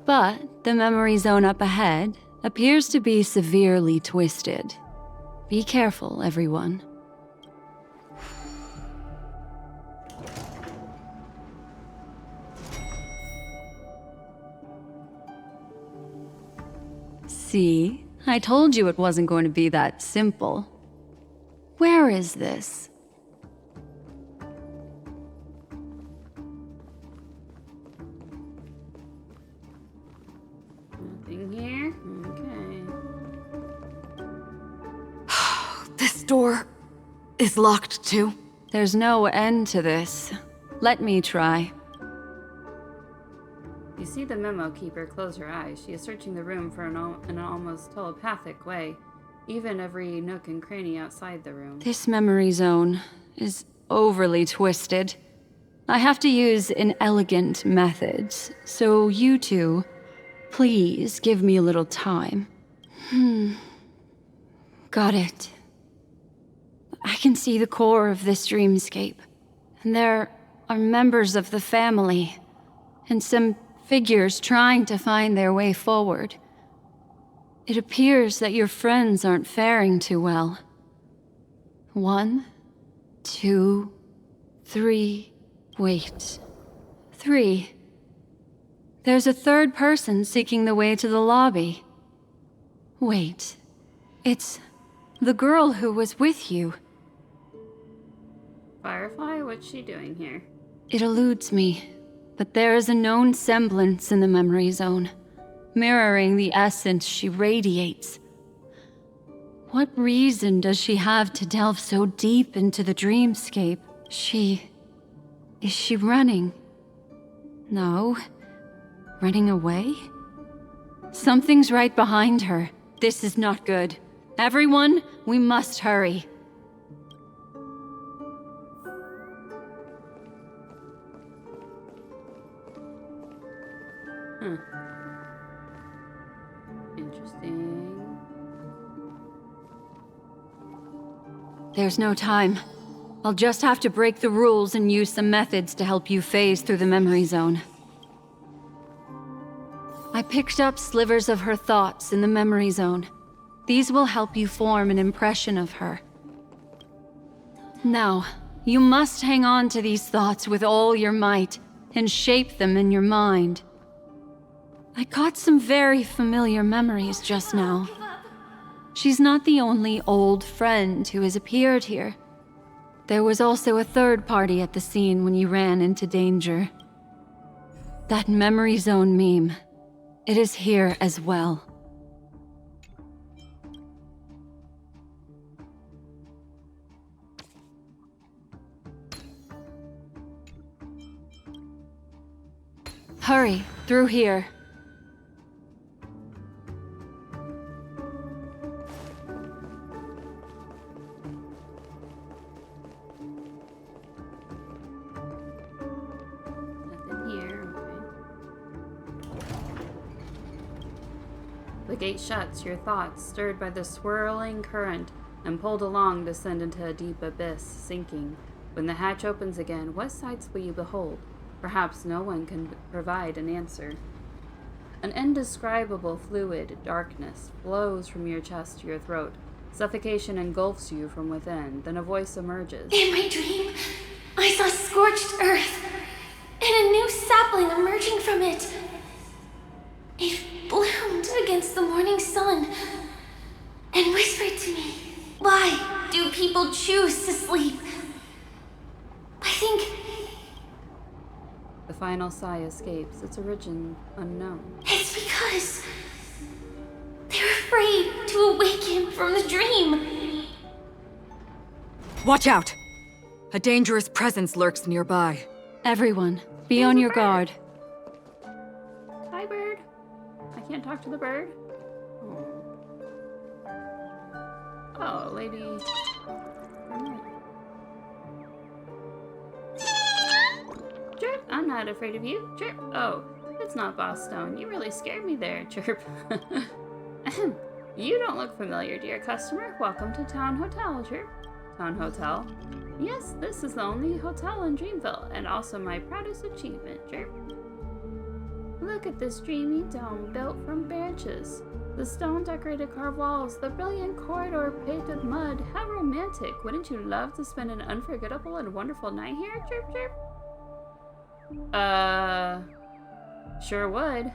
But the memory zone up ahead appears to be severely twisted. Be careful, everyone. See? I told you it wasn't going to be that simple. Where is this? Nothing here? Okay. This door is locked too. There's no end to this. Let me try. You see the Memokeeper close her eyes. She is searching the room for in an almost telepathic way, even every nook and cranny outside the room. This memory zone is overly twisted. I have to use inelegant methods, so you two, please give me a little time. Got it. I can see the core of this dreamscape, and there are members of the family, and some Figures trying to find their way forward. It appears that your friends aren't faring too well. 1, 2, 3. Wait. 3. There's a third person seeking the way to the lobby. Wait. It's the girl who was with you. Firefly, what's she doing here? It eludes me, but there is a known semblance in the memory zone, mirroring the essence she radiates. What reason does she have to delve so deep into the dreamscape? Is she running? No. Running away? Something's right behind her. This is not good. Everyone, we must hurry. Interesting. There's no time. I'll just have to break the rules and use some methods to help you phase through the memory zone. I picked up slivers of her thoughts in the memory zone. These will help you form an impression of her. Now, you must hang on to these thoughts with all your might and shape them in your mind. I caught some very familiar memories just now. She's not the only old friend who has appeared here. There was also a third party at the scene when you ran into danger. That memory zone meme. It is here as well. Hurry, through here. The gate shuts, your thoughts, stirred by the swirling current and pulled along, descend into a deep abyss, sinking. When the hatch opens again, what sights will you behold? Perhaps no one can provide an answer. An indescribable fluid darkness flows from your chest to your throat. Suffocation engulfs you from within, then a voice emerges. In my dream, I saw scorched earth and a new sapling emerging from it. It bloomed against the morning sun and whispered to me, "Why do people choose to sleep?" I think... The final sigh escapes, its origin unknown. It's because they're afraid to awaken from the dream. Watch out! A dangerous presence lurks nearby. Everyone, be on your guard. Hi, bird. I can't talk to the bird. Oh, lady. Chirp, I'm not afraid of you. Chirp. Oh, it's not Boss Stone. You really scared me there. Chirp. You don't look familiar, dear customer. Welcome to Town Hotel. Chirp. Town Hotel. Yes, this is the only hotel in Dreamville, and also my proudest achievement. Chirp. Look at this dreamy dome built from branches. The stone-decorated carved walls, the brilliant corridor paved with mud. How romantic. Wouldn't you love to spend an unforgettable and wonderful night here? Chirp, chirp. Sure would.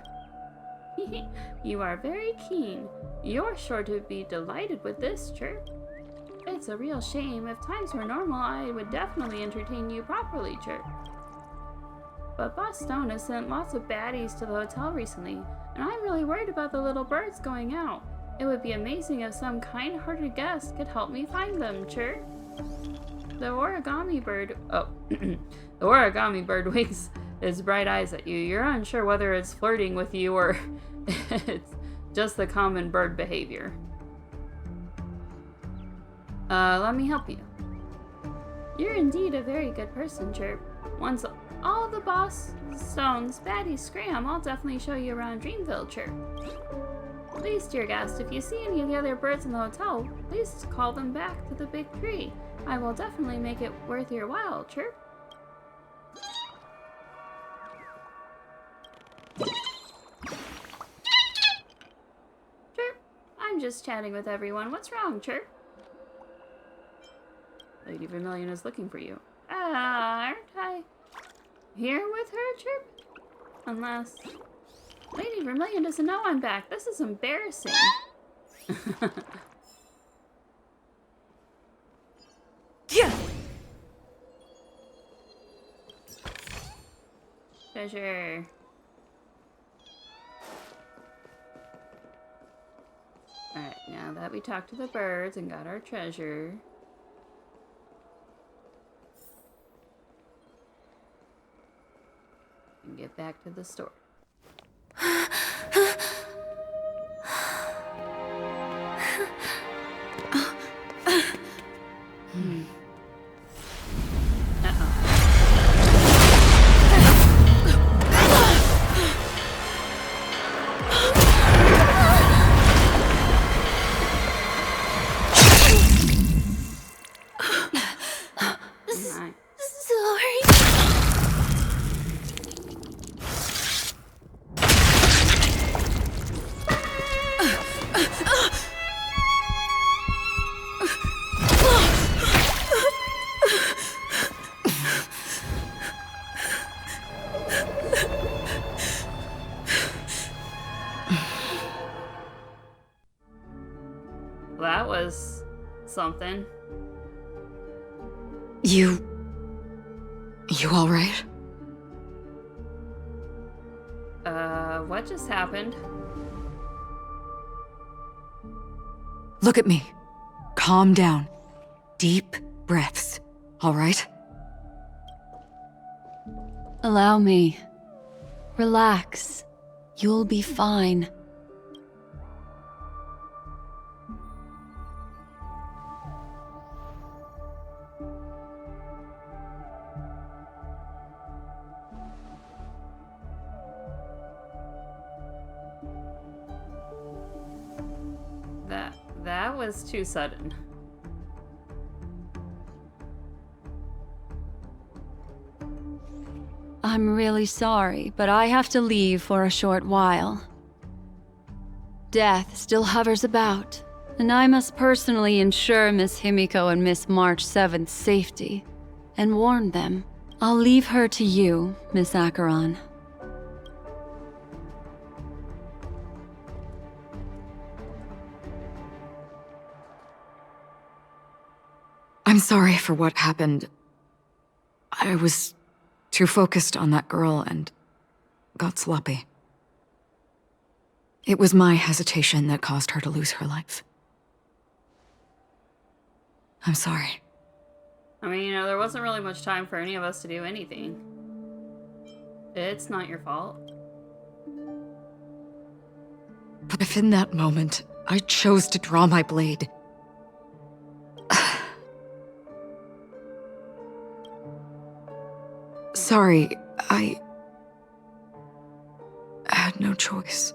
You are very keen. You're sure to be delighted with this, Chirp. It's a real shame. If times were normal, I would definitely entertain you properly, Chirp. But Boss Stone has sent lots of baddies to the hotel recently, and I'm really worried about the little birds going out. It would be amazing if some kind-hearted guest could help me find them, Chirp. The origami bird... Oh, the origami bird winks its bright eyes at you. You're unsure whether it's flirting with you or it's just the common bird behavior. Let me help you. You're indeed a very good person, Chirp. Once all the Boss Stone's baddies scram, I'll definitely show you around Dreamville, Chirp. Please, dear guest, if you see any of the other birds in the hotel, please call them back to the big tree. I will definitely make it worth your while, Chirp. I'm just chatting with everyone. What's wrong, Chirp? Lady Vermilion is looking for you. Aren't I here with her, Chirp? Unless... Lady Vermilion doesn't know I'm back. This is embarrassing. Yeah. Treasure. Alright, now that we talked to the birds and got our treasure... we can get back to the store. That was something. You all right? What just happened? Look at me. Calm down. Deep breaths, all right? Allow me. Relax. You'll be fine. That was too sudden. I'm really sorry, but I have to leave for a short while. Death still hovers about, and I must personally ensure Miss Himiko and Miss March 7th's safety, and warn them. I'll leave her to you, Miss Acheron. I'm sorry for what happened. I was too focused on that girl and got sloppy. It was my hesitation that caused her to lose her life. I'm sorry. I mean, you know, there wasn't really much time for any of us to do anything. It's not your fault. But if in that moment I chose to draw my blade, sorry, I had no choice.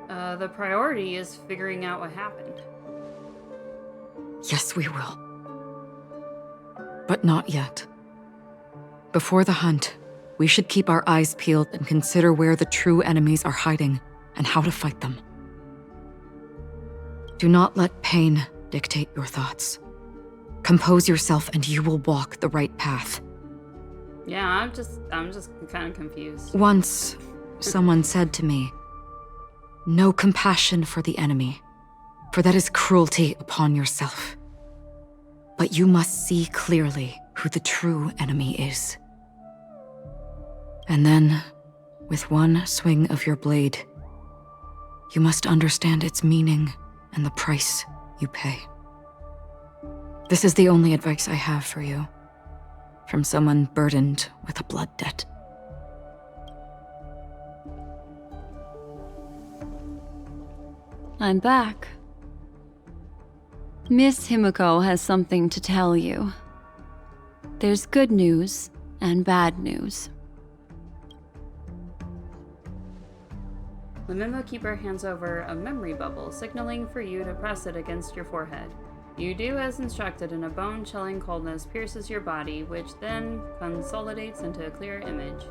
The priority is figuring out what happened. Yes, we will. But not yet. Before the hunt, we should keep our eyes peeled and consider where the true enemies are hiding and how to fight them. Do not let pain dictate your thoughts. Compose yourself and you will walk the right path. Yeah, I'm just kind of confused. Once, someone said to me, "No compassion for the enemy, for that is cruelty upon yourself. But you must see clearly who the true enemy is. And then, with one swing of your blade, you must understand its meaning and the price you pay." This is the only advice I have for you, from someone burdened with a blood debt. I'm back. Miss Himiko has something to tell you. There's good news and bad news. The Memokeeper hands over a memory bubble, signaling for you to press it against your forehead. You do as instructed, and a bone-chilling coldness pierces your body, which then consolidates into a clear image.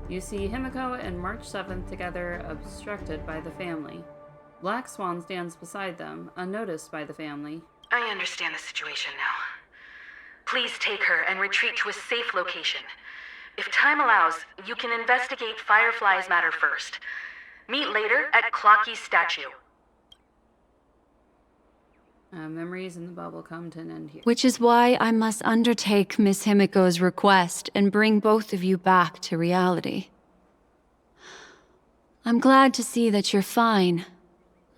You see Himiko and March 7th together, obstructed by the family. Black Swan stands beside them, unnoticed by the family. I understand the situation now. Please take her and retreat to a safe location. If time allows, you can investigate Firefly's matter first. Meet later at Clocky's statue. Memories in the bubble come to an end here. Which is why I must undertake Miss Himiko's request and bring both of you back to reality. I'm glad to see that you're fine.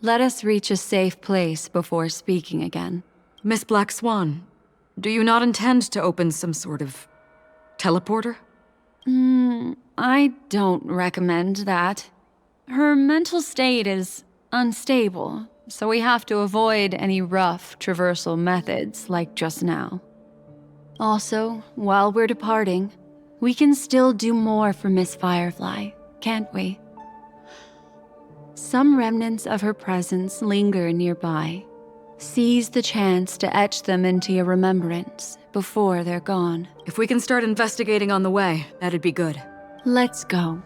Let us reach a safe place before speaking again. Miss Black Swan, do you not intend to open some sort of teleporter? I don't recommend that. Her mental state is unstable, so we have to avoid any rough traversal methods like just now. Also, while we're departing, we can still do more for Miss Firefly, can't we? Some remnants of her presence linger nearby. Seize the chance to etch them into your remembrance before they're gone. If we can start investigating on the way, that'd be good. Let's go.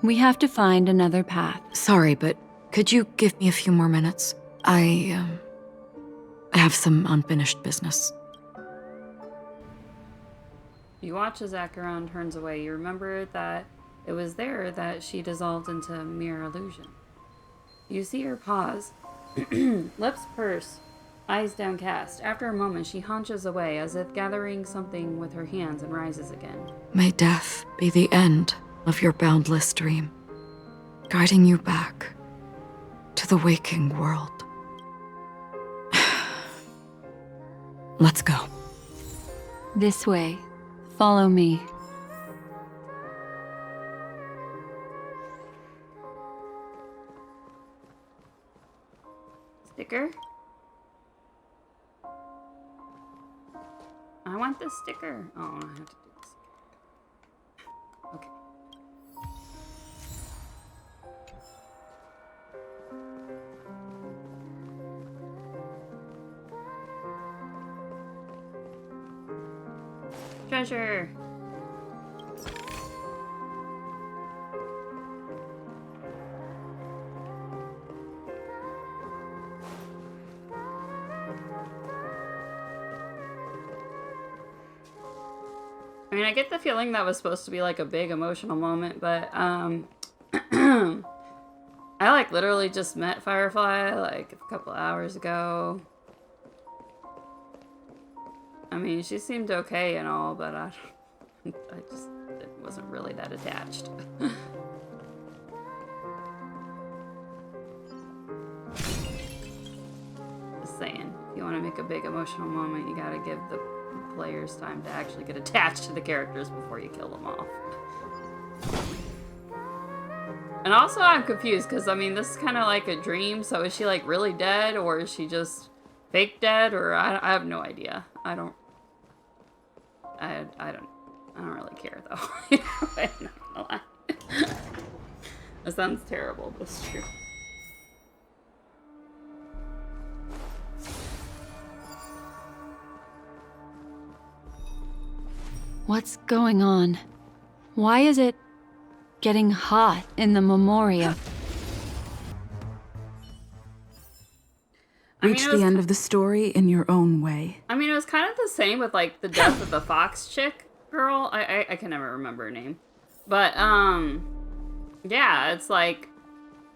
We have to find another path. Sorry, but could you give me a few more minutes? I have some unfinished business. You watch as Acheron turns away. You remember that it was there that she dissolved into mere illusion. You see her pause, lips purse, eyes downcast. After a moment, she hunches away as if gathering something with her hands and rises again. May death be the end of your boundless dream, guiding you back to the waking world. Let's go. This way. Follow me. Sticker? I want the sticker. Oh, I have to do this. Okay. Treasure! I mean, I get the feeling that was supposed to be like a big emotional moment, but I like literally just met Firefly like a couple hours ago. I mean, she seemed okay and all, but I just wasn't really that attached. Just saying, if you want to make a big emotional moment, you gotta give the players time to actually get attached to the characters before you kill them off. And also, I'm confused, because, I mean, this is kind of like a dream, so is she, like, really dead, or is she just fake dead, or I have no idea. I don't really care, though. I'm not gonna lie. That sounds terrible, but it's true. What's going on? Why is it getting hot in the Memoria? Reach the end of the story in your own way. I mean, it was kind of the same with, like, the death of the fox chick girl. I can never remember her name. But, yeah, it's like,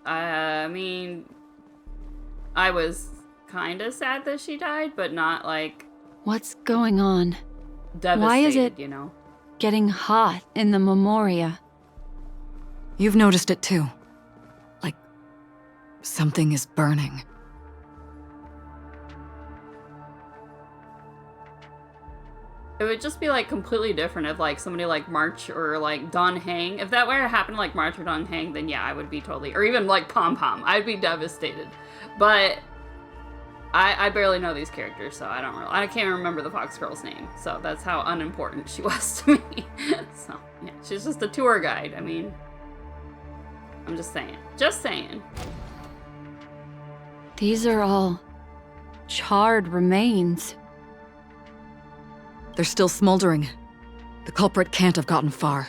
I mean, I was kind of sad that she died, but not, like... What's going on? Devastated, why is it you know? Getting hot in the Memoria? You've noticed it too. Like, something is burning. It would just be, like, completely different if, like, somebody like March or, like, Don Hang. If that were to happen to, like, March or Don Hang, then yeah, I would be totally... Or even, like, Pom Pom. I'd be devastated. But I barely know these characters, so I can't remember the fox girl's name. So that's how unimportant she was to me. So, yeah, she's just a tour guide. I mean, I'm just saying. Just saying. These are all charred remains. They're still smoldering. The culprit can't have gotten far.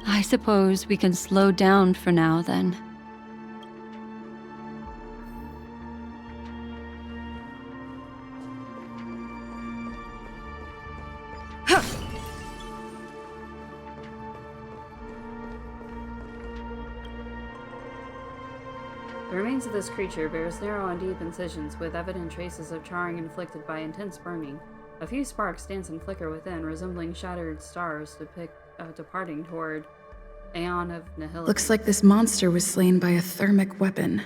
I suppose we can slow down for now, then. The remains of this creature bears narrow and deep incisions with evident traces of charring inflicted by intense burning. A few sparks dance and flicker within, resembling shattered stars departing toward Aeon of Nihility. Looks like this monster was slain by a thermic weapon.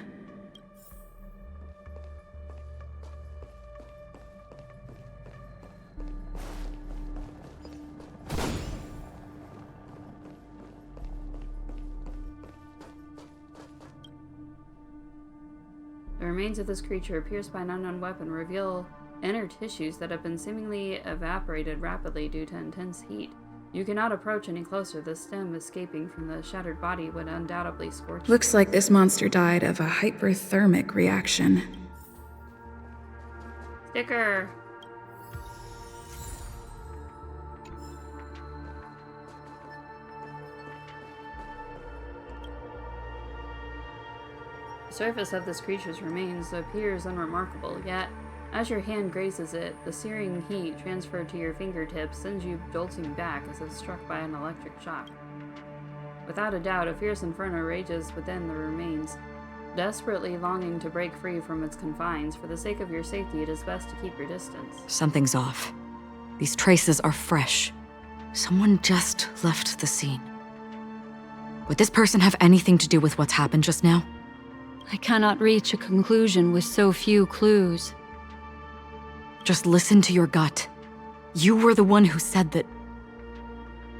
The remains of this creature, pierced by an unknown weapon, reveal inner tissues that have been seemingly evaporated rapidly due to intense heat. You cannot approach any closer. The stem escaping from the shattered body would undoubtedly scorch. Looks like this monster died of a hyperthermic reaction. Sticker! The surface of this creature's remains appears unremarkable, yet, as your hand grazes it, the searing heat transferred to your fingertips sends you jolting back as if struck by an electric shock. Without a doubt, a fierce inferno rages within the remains, desperately longing to break free from its confines. For the sake of your safety, it is best to keep your distance. Something's off. These traces are fresh. Someone just left the scene. Would this person have anything to do with what's happened just now? I cannot reach a conclusion with so few clues. Just listen to your gut. You were the one who said that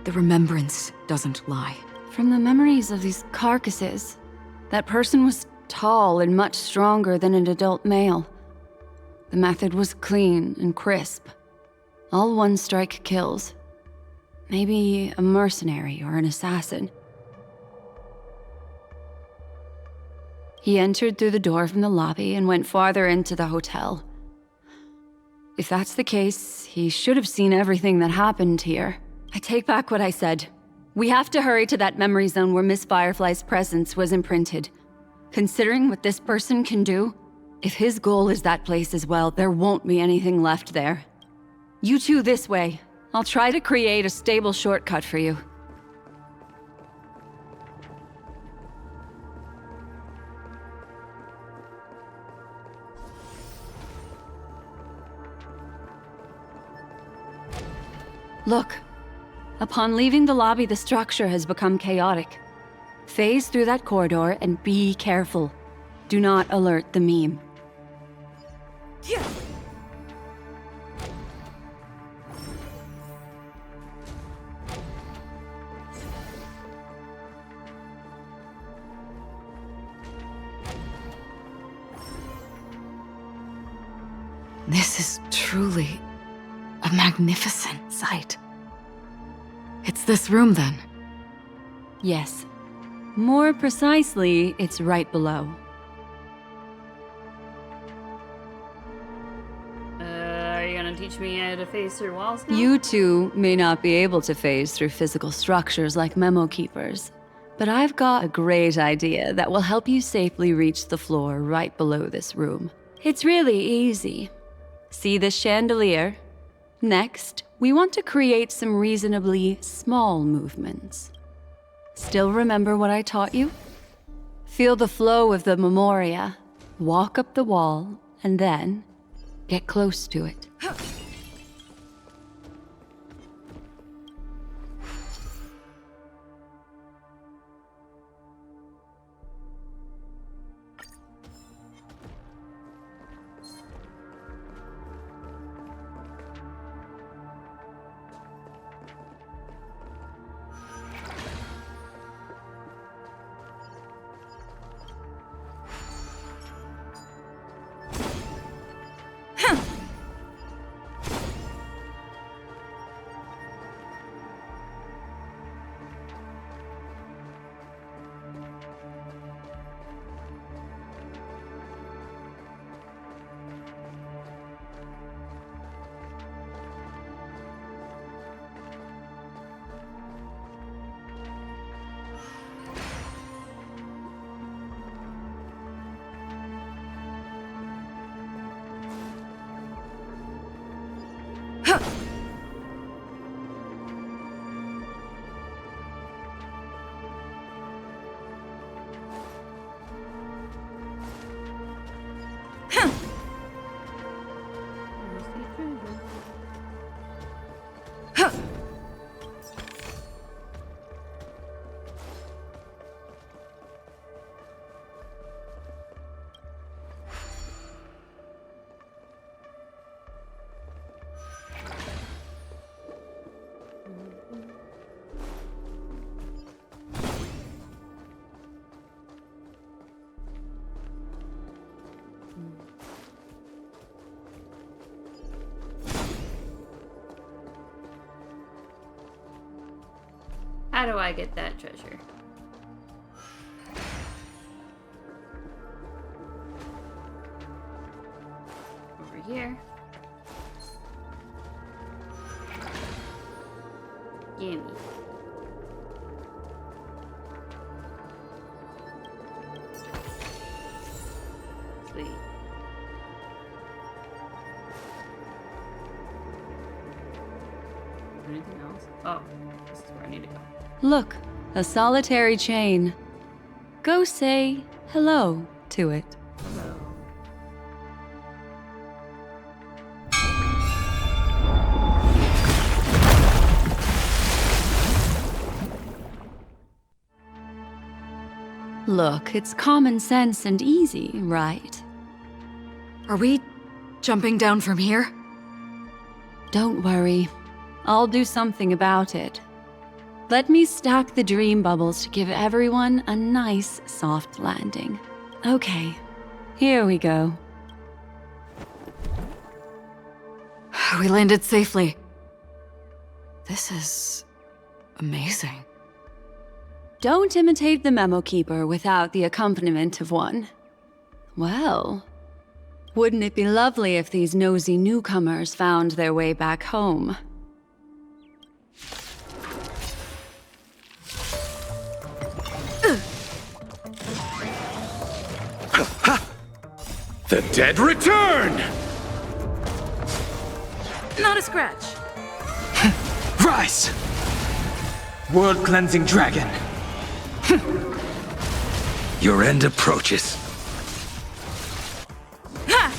the remembrance doesn't lie. From the memories of these carcasses, that person was tall and much stronger than an adult male. The method was clean and crisp. All one-strike kills. Maybe a mercenary or an assassin. He entered through the door from the lobby and went farther into the hotel. If that's the case, he should have seen everything that happened here. I take back what I said. We have to hurry to that memory zone where Miss Firefly's presence was imprinted. Considering what this person can do, if his goal is that place as well, there won't be anything left there. You two this way. I'll try to create a stable shortcut for you. Look. Upon leaving the lobby, the structure has become chaotic. Phase through that corridor and be careful. Do not alert the meme. This is truly a magnificent sight. It's this room, then? Yes. More precisely, it's right below. Are you gonna teach me how to phase through walls now? You two may not be able to phase through physical structures like Memokeepers, but I've got a great idea that will help you safely reach the floor right below this room. It's really easy. See this chandelier? Next, we want to create some reasonably small movements. Still remember what I taught you? Feel the flow of the memoria, walk up the wall, and then get close to it. How do I get that treasure? Over here. Gimme. Sweet. Anything else? Oh, this is where I need to go. Look, a solitary chain. Go say hello to it. Hello. Look, it's common sense and easy, right? Are we jumping down from here? Don't worry. I'll do something about it. Let me stack the dream bubbles to give everyone a nice, soft landing. Okay, here we go. We landed safely. This is amazing. Don't imitate the Memokeeper without the accompaniment of one. Well, wouldn't it be lovely if these nosy newcomers found their way back home? The dead return! Not a scratch. Rise! World-cleansing dragon. Your end approaches. Ha!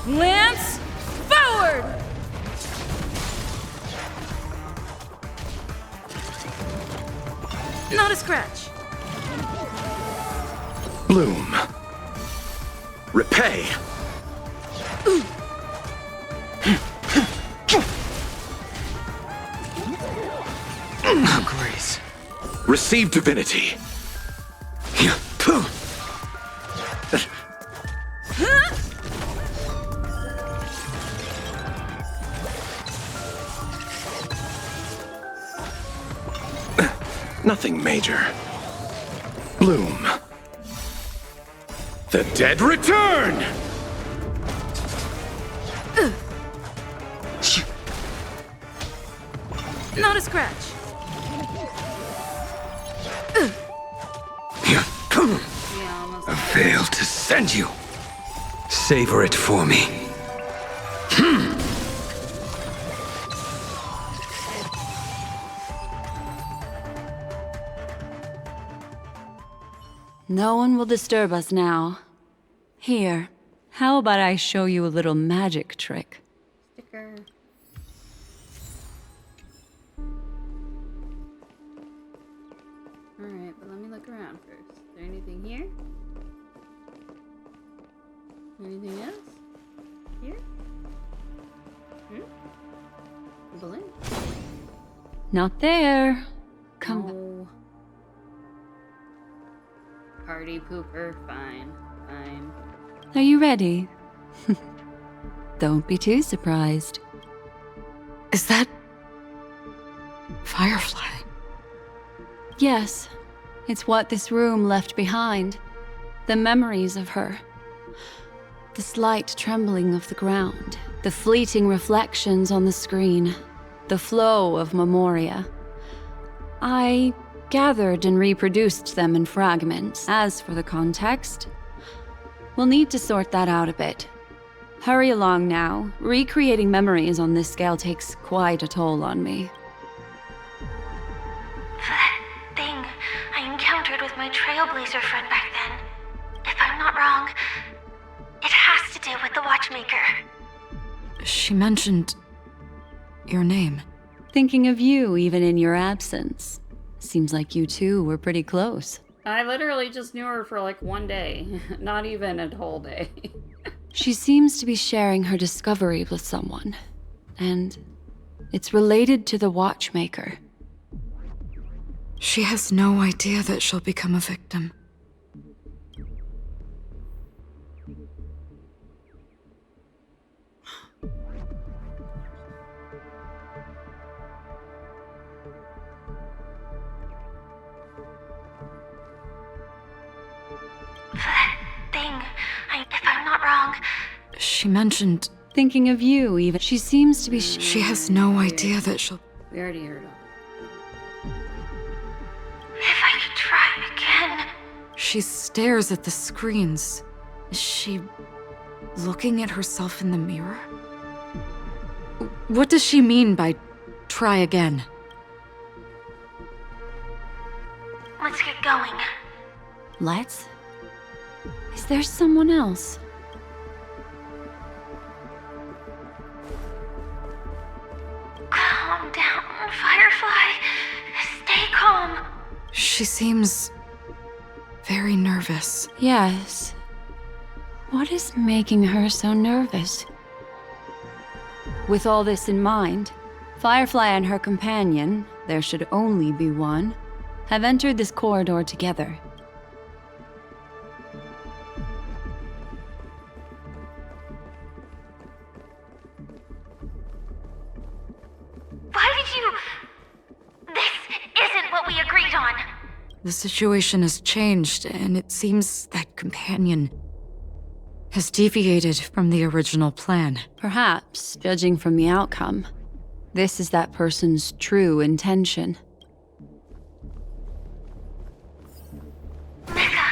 Lance, forward! Not a scratch. Bloom. Repay. Grace. Receive divinity. Nothing major. Bloom. The dead return! Not a scratch. A veil to send you. Savor it for me. No one will disturb us now. Here, how about I show you a little magic trick? Sticker. Alright, but let me look around first. Is there anything here? Anything else? Here? A balloon? Not there. Come. No. Party pooper. Fine. Fine. Are you ready? Don't be too surprised. Is that Firefly? Yes, it's what this room left behind. The memories of her. The slight trembling of the ground. The fleeting reflections on the screen. The flow of memoria. I gathered and reproduced them in fragments. As for the context, we'll need to sort that out a bit. Hurry along now. Recreating memories on this scale takes quite a toll on me. That thing I encountered with my Trailblazer friend back then. If I'm not wrong, it has to do with the Watchmaker. She mentioned your name. Thinking of you even in your absence. Seems like you two were pretty close. I literally just knew her for like one day. Not even a whole day. She seems to be sharing her discovery with someone. And it's related to the Watchmaker. She has no idea that she'll become a victim. She mentioned... Thinking of you, even. She seems to be... She has no idea that she'll... We already heard all. If I could try again. She stares at the screens. Is she looking at herself in the mirror? What does she mean by try again? Let's get going. Let's? Is there someone else? Calm down, Firefly. Stay calm. She seems very nervous. Yes. What is making her so nervous? With all this in mind, Firefly and her companion, there should only be one, have entered this corridor together. Why did you... This isn't what we agreed on. The situation has changed, and it seems that companion has deviated from the original plan. Perhaps, judging from the outcome, this is that person's true intention. Mecca!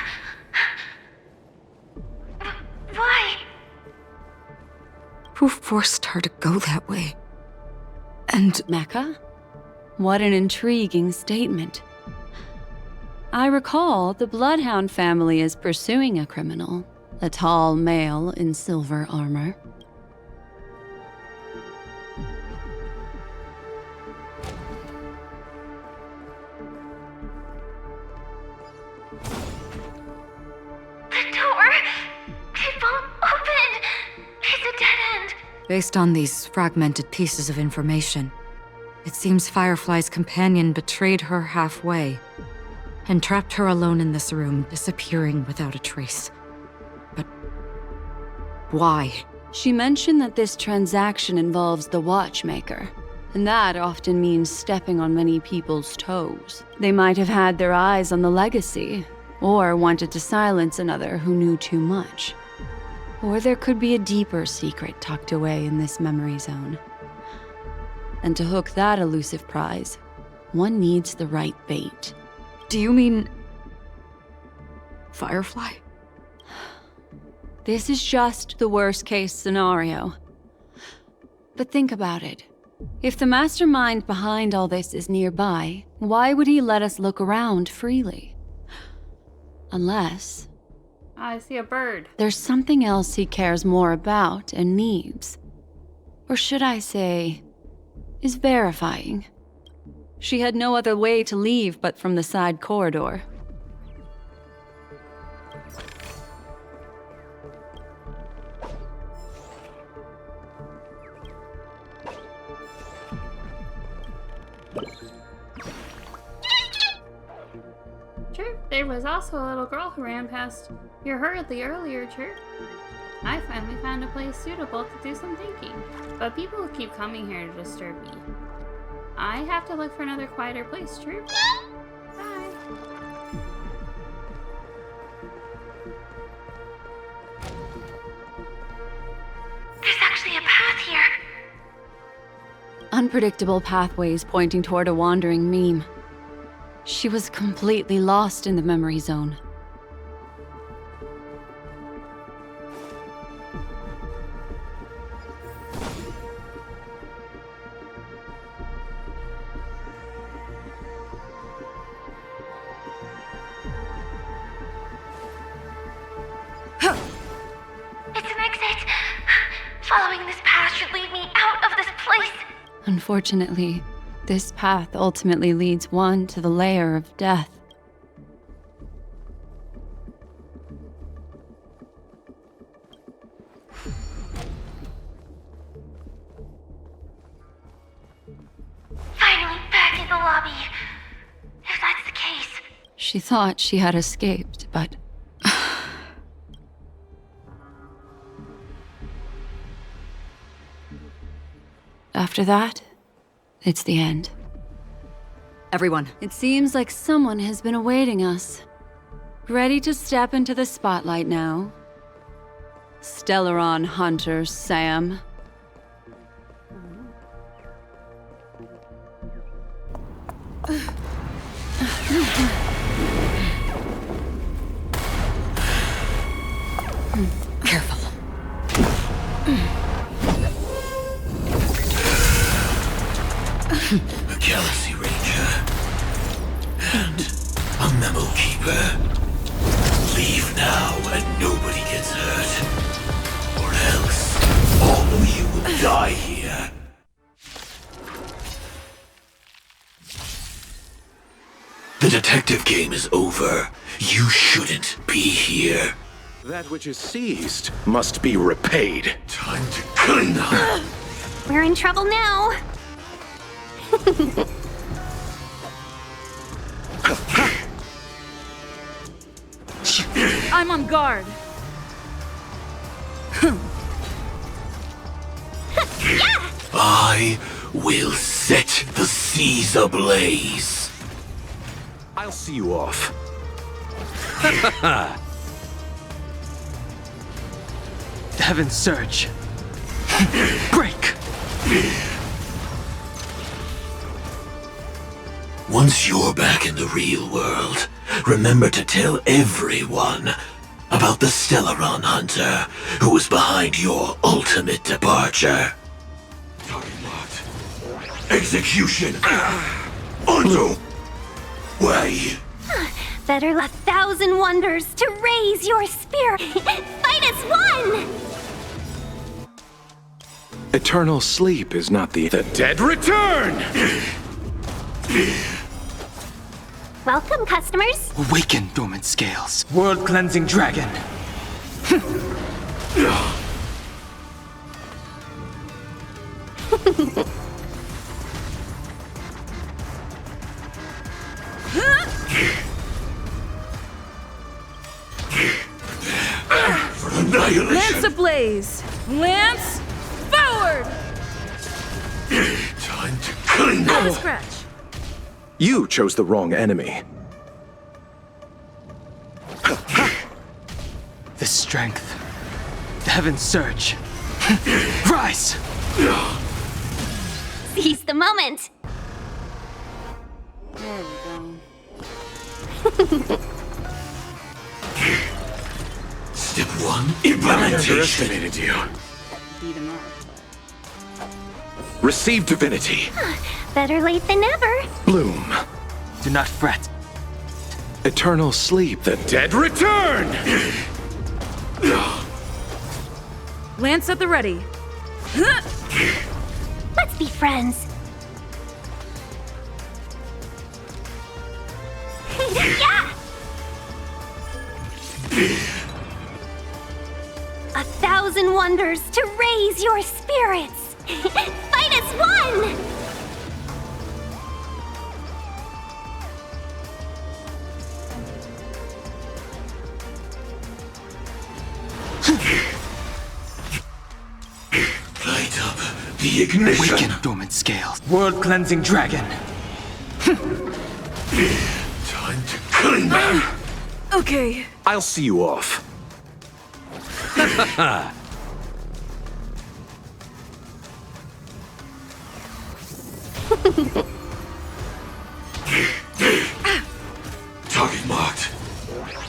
Why? Who forced her to go that way? And... Mecca? What an intriguing statement. I recall the Bloodhound family is pursuing a criminal, a tall male in silver armor. The door! It won't open! It's a dead end! Based on these fragmented pieces of information, it seems Firefly's companion betrayed her halfway and trapped her alone in this room, disappearing without a trace. But why? She mentioned that this transaction involves the Watchmaker, and that often means stepping on many people's toes. They might have had their eyes on the legacy, or wanted to silence another who knew too much. Or there could be a deeper secret tucked away in this memory zone. And to hook that elusive prize, one needs the right bait. Do you mean... Firefly? This is just the worst-case scenario. But think about it. If the mastermind behind all this is nearby, why would he let us look around freely? Unless... I see a bird. There's something else he cares more about and needs. Or should I say, is verifying. She had no other way to leave but from the side corridor. Chirp, there was also a little girl who ran past here hurriedly earlier, Chirp. I finally found a place suitable to do some thinking, but people keep coming here to disturb me. I have to look for another quieter place, Chirp. Bye. There's actually a path here. Unpredictable pathways pointing toward a wandering meme. She was completely lost in the memory zone. Following this path should lead me out of this place. Unfortunately, this path ultimately leads one to the lair of death. Finally back in the lobby. If that's the case. She thought she had escaped, but... After that, it's the end. Everyone. It seems like someone has been awaiting us. Ready to step into the spotlight now. Stellaron Hunter Sam. Careful. A Galaxy Ranger. And a Memokeeper. Leave now and nobody gets hurt. Or else, all of you will die here. The detective game is over. You shouldn't be here. That which is seized must be repaid. Time to clean up. We're in trouble now. I'm on guard. I will set the seas ablaze. I'll see you off. Heaven surge. Break! Once you're back in the real world, remember to tell everyone about the Stellaron Hunter who was behind your ultimate departure. Target locked. Execution! Under way! Better 1,000 wonders to raise your spirit. Fight as one! Eternal sleep is not the dead return! Welcome, customers. Awaken, dormant scales. World-cleansing dragon. Annihilation! Lance ablaze! Lance forward! Time to clean Not a up! scratch. You chose the wrong enemy. The strength. The heavens surge. Rise! Seize the moment. There we go. Step one, I implementation. underestimated you. Beat him up. Receive divinity. Better late than never. Bloom. Do not fret. Eternal sleep. The dead return! Lance at the ready. Let's be friends. Yeah! 1,000 wonders to raise your spirits. Fight as one! Light up the ignition. Awaken, dormant scales. World-cleansing dragon. Time to clean up. Okay. I'll see you off. Target marked.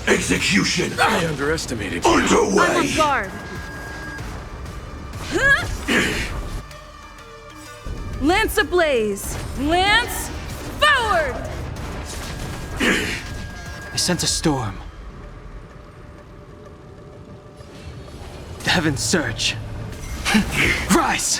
Execution. I underestimated you. I'm Underway. on guard. Lance ablaze! Lance forward! I sense a storm. The heavens surge. Rise!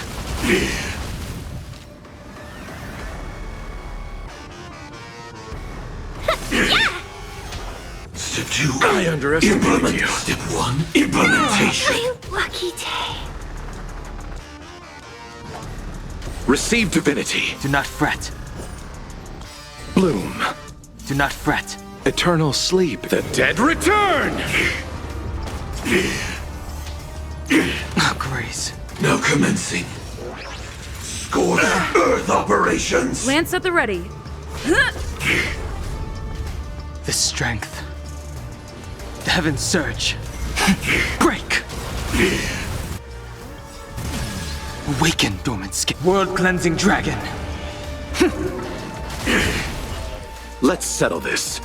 Step two. I underestimated you. Step one, implementation. My lucky day. Receive divinity. Do not fret. Bloom. Do not fret. Eternal sleep. The dead return! Oh, grace. Now commencing. Scorched Earth operations. Lance at the ready. The strength. The heavens surge. Break! Awaken, dormant skin. World-cleansing dragon. Let's settle this.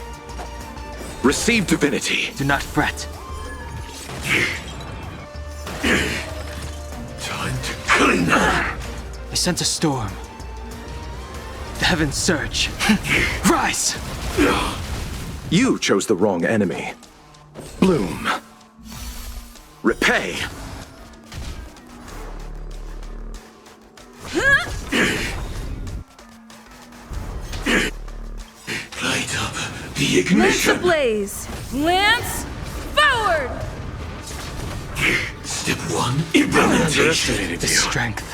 Receive divinity. Do not fret. Time to clean up. I sense a storm. The heavens surge. Rise! You chose the wrong enemy. Bloom. Repay. Light up the Lance ignition. ablaze! Lance forward! Step 1, implementation. The strength.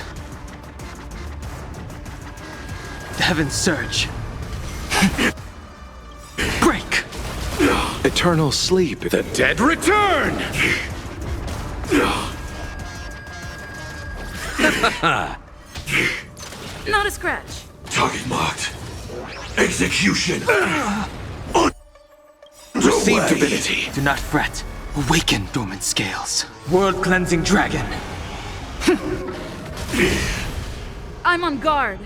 The heavens surge. Break! Eternal sleep. The dead return! Not a scratch. Target marked. Execution. Receive divinity. Do not fret. Awaken, dormant scales. World-cleansing dragon. I'm on guard.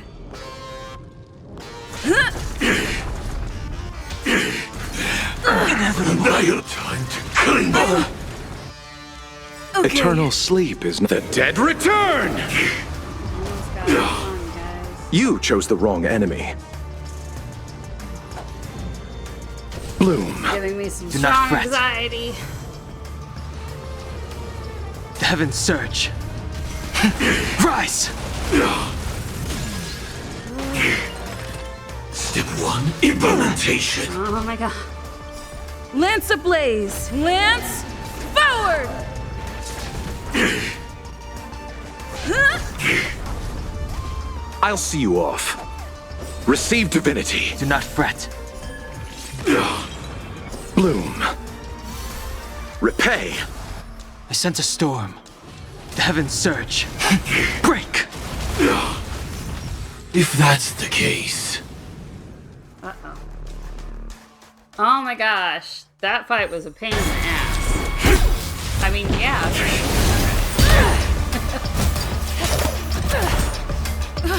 Inevitable. Time to clean up. Okay. Eternal sleep is the dead return! You chose the wrong enemy. Bloom. Giving me some Do not strong fret. anxiety. The heavens surge. Rise! Step 1, implementation. Oh my god. Lance ablaze! Lance forward! I'll see you off. Receive divinity. Do not fret. Bloom. Repay. I sense a storm. The heavens surge. Break! If that's the case. Uh-oh. Oh my gosh. That fight was a pain in the ass. I mean, yeah.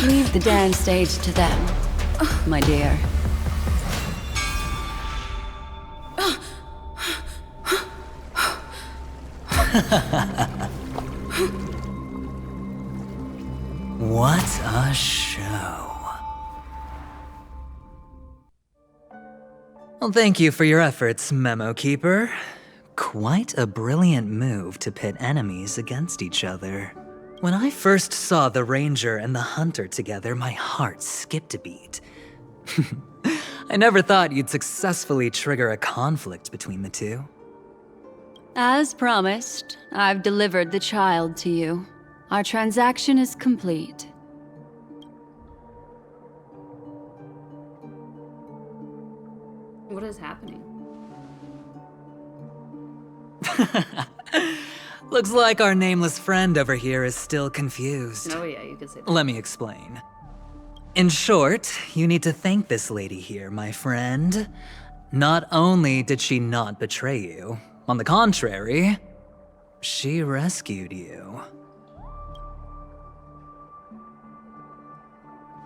Leave the dance stage to them, my dear. What a show. Well, thank you for your efforts, Memokeeper. Quite a brilliant move to pit enemies against each other. When I first saw the Ranger and the Hunter together, my heart skipped a beat. I never thought you'd successfully trigger a conflict between the two. As promised, I've delivered the child to you. Our transaction is complete. What is happening? Looks like our nameless friend over here is still confused. Oh yeah, you could say that. Let me explain. In short, you need to thank this lady here, my friend. Not only did she not betray you, on the contrary, she rescued you.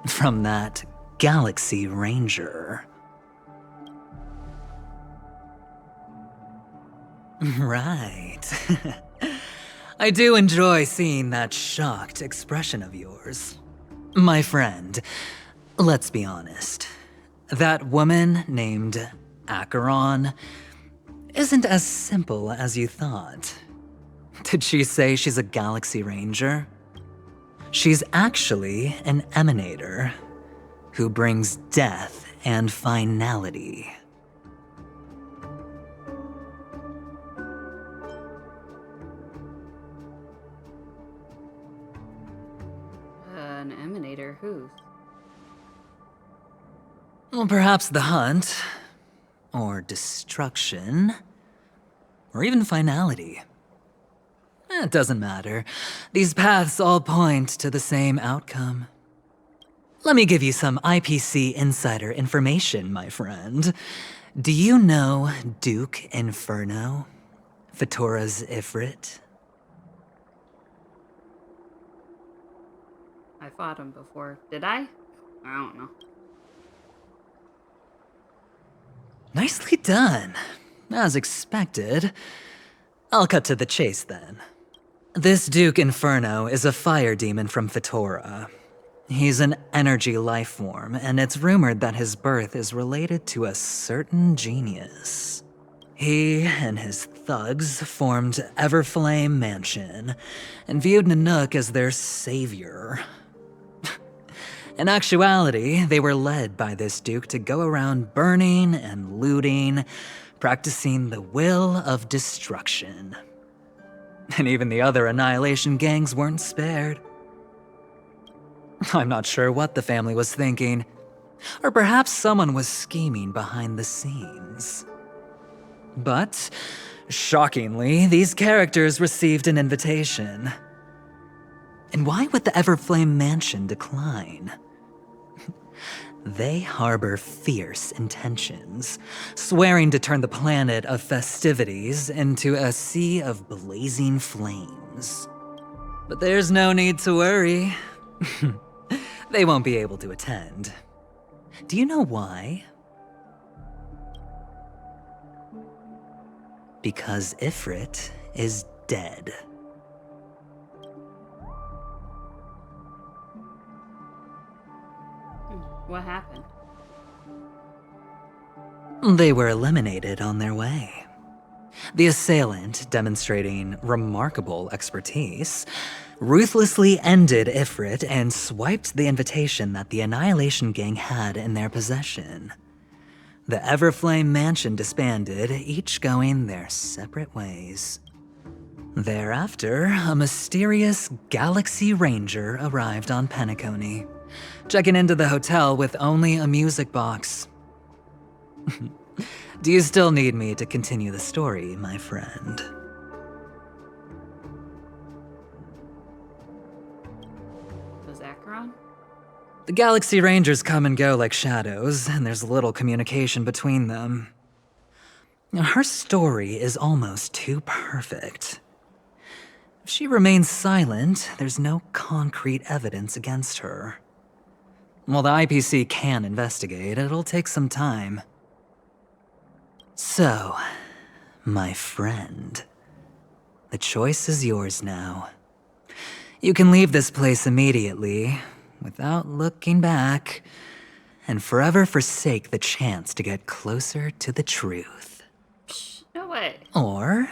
From that Galaxy Ranger. Right. I do enjoy seeing that shocked expression of yours. My friend, let's be honest. That woman named Acheron isn't as simple as you thought. Did she say she's a Galaxy Ranger? She's actually an emanator who brings death and finality. An emanator, who? Well, perhaps the hunt, or destruction, or even finality. It doesn't matter. These paths all point to the same outcome. Let me give you some IPC insider information, my friend. Do you know Duke Inferno? Fatora's Ifrit? I fought him before. Did I? I don't know. Nicely done. As expected. I'll cut to the chase then. This Duke Inferno is a fire demon from Fetora. He's an energy life form, and it's rumored that his birth is related to a certain genius. He and his thugs formed Everflame Mansion and viewed Nanook as their savior. In actuality, they were led by this Duke to go around burning and looting, practicing the will of destruction. And even the other Annihilation gangs weren't spared. I'm not sure what the family was thinking, or perhaps someone was scheming behind the scenes. But, shockingly, these characters received an invitation. And why would the Everflame Mansion decline? They harbor fierce intentions, swearing to turn the planet of festivities into a sea of blazing flames. But there's no need to worry. They won't be able to attend. Do you know why? Because Ifrit is dead. What happened? They were eliminated on their way. The assailant, demonstrating remarkable expertise, ruthlessly ended Ifrit and swiped the invitation that the Annihilation Gang had in their possession. The Everflame Mansion disbanded, each going their separate ways. Thereafter, a mysterious Galaxy Ranger arrived on Penacony, checking into the hotel with only a music box. Do you still need me to continue the story, my friend? Was Acheron? The Galaxy Rangers come and go like shadows, and there's little communication between them. Her story is almost too perfect. If she remains silent, there's no concrete evidence against her. While the IPC can investigate, it'll take some time. So, my friend, the choice is yours now. You can leave this place immediately, without looking back, and forever forsake the chance to get closer to the truth. No way. Or,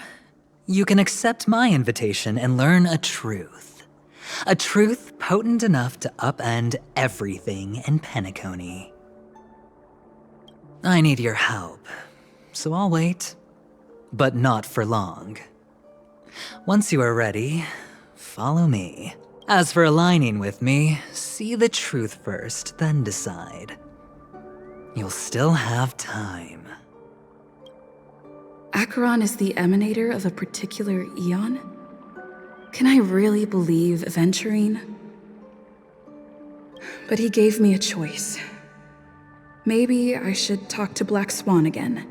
you can accept my invitation and learn a truth. A truth potent enough to upend everything in Penacony. I need your help, so I'll wait. But not for long. Once you are ready, follow me. As for aligning with me, see the truth first, then decide. You'll still have time. Acheron is the emanator of a particular eon? Can I really believe Aventurine? But he gave me a choice. Maybe I should talk to Black Swan again.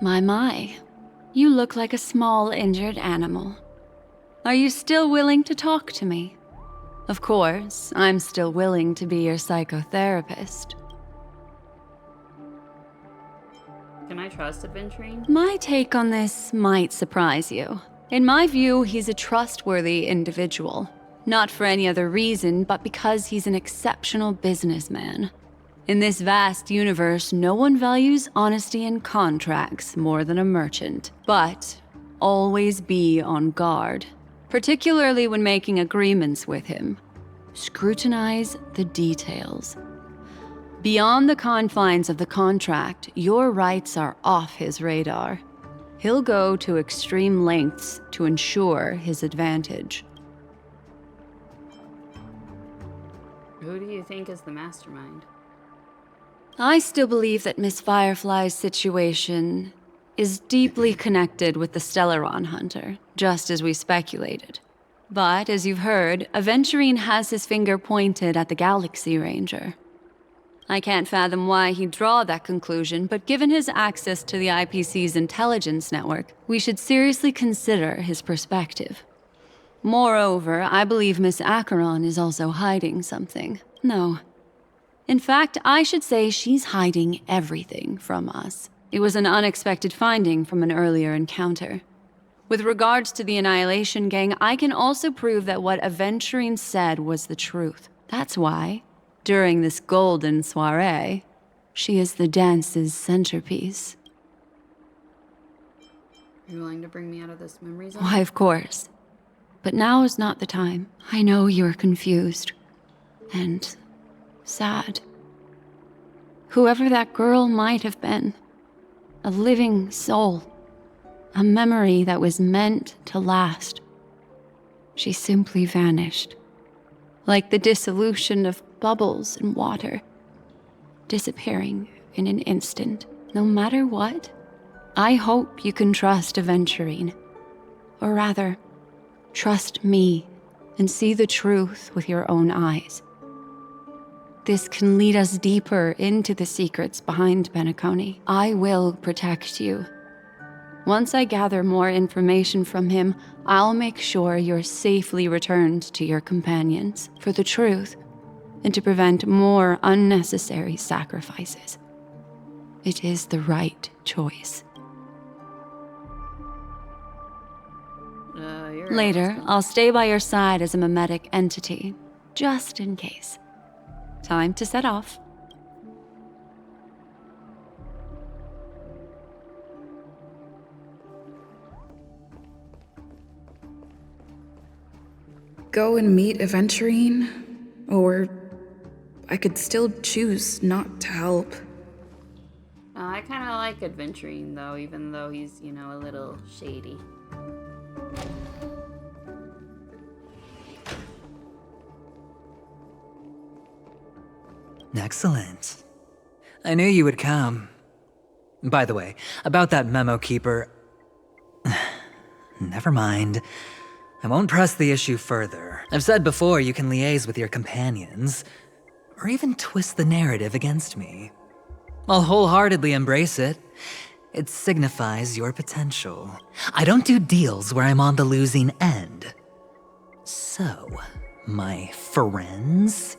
My. You look like a small, injured animal. Are you still willing to talk to me? Of course, I'm still willing to be your psychotherapist. Can I trust Aventurine? My take on this might surprise you. In my view, he's a trustworthy individual. Not for any other reason, but because he's an exceptional businessman. In this vast universe, no one values honesty in contracts more than a merchant. But always be on guard, particularly when making agreements with him. Scrutinize the details. Beyond the confines of the contract, your rights are off his radar. He'll go to extreme lengths to ensure his advantage. Who do you think is the mastermind? I still believe that Miss Firefly's situation is deeply connected with the Stellaron Hunter. just as we speculated. But, as you've heard, Aventurine has his finger pointed at the Galaxy Ranger. I can't fathom why he'd draw that conclusion, but given his access to the IPC's intelligence network, we should seriously consider his perspective. Moreover, I believe Miss Acheron is also hiding something. No. In fact, I should say she's hiding everything from us. It was an unexpected finding from an earlier encounter. With regards to the Annihilation Gang, I can also prove that what Aventurine said was the truth. That's why, during this golden soiree, she is the dance's centerpiece. Are you willing to bring me out of this memory zone? Why, of course. But now is not the time. I know you're confused. And sad. Whoever that girl might have been. A living soul. A memory that was meant to last. She simply vanished. Like the dissolution of bubbles in water. Disappearing in an instant. No matter what, I hope you can trust Aventurine. Or rather, trust me and see the truth with your own eyes. This can lead us deeper into the secrets behind Penacony. I will protect you. Once I gather more information from him, I'll make sure you're safely returned to your companions for the truth and to prevent more unnecessary sacrifices. It is the right choice. Later, I'll stay by your side as a mimetic entity, just in case. Time to set off. Go and meet Aventurine, or I could still choose not to help. I kind of like Aventurine, though, even though he's, you know, a little shady. Excellent. I knew you would come. By the way, about that Memokeeper... Never mind. I won't press the issue further. I've said before you can liaise with your companions, or even twist the narrative against me. I'll wholeheartedly embrace it. It signifies your potential. I don't do deals where I'm on the losing end. So, my friends,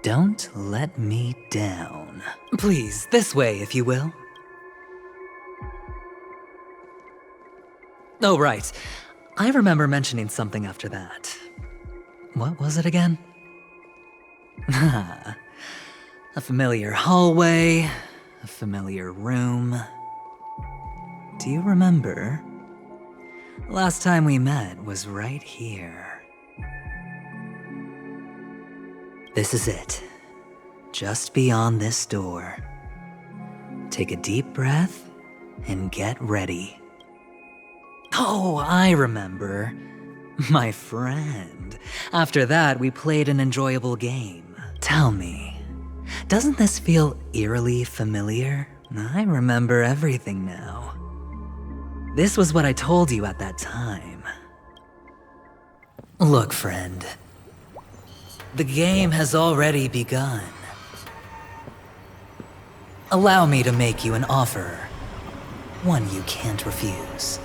don't let me down. Please, this way, if you will. Oh, right. I remember mentioning something after that. What was it again? A familiar hallway, a familiar room. Do you remember? Last time we met was right here. This is it. Just beyond this door. Take a deep breath and get ready. Oh, I remember. My friend. After that, we played an enjoyable game. Tell me, doesn't this feel eerily familiar? I remember everything now. This was what I told you at that time. Look, friend. The game has already begun. Allow me to make you an offer. One you can't refuse.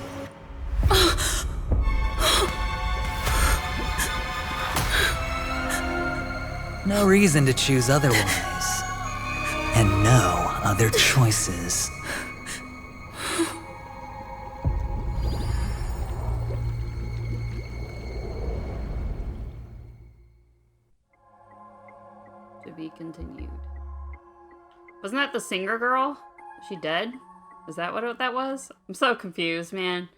No reason to choose otherwise. And no other choices. To be continued. Wasn't that the singer girl? Is she dead? Is that what that was? I'm so confused, man.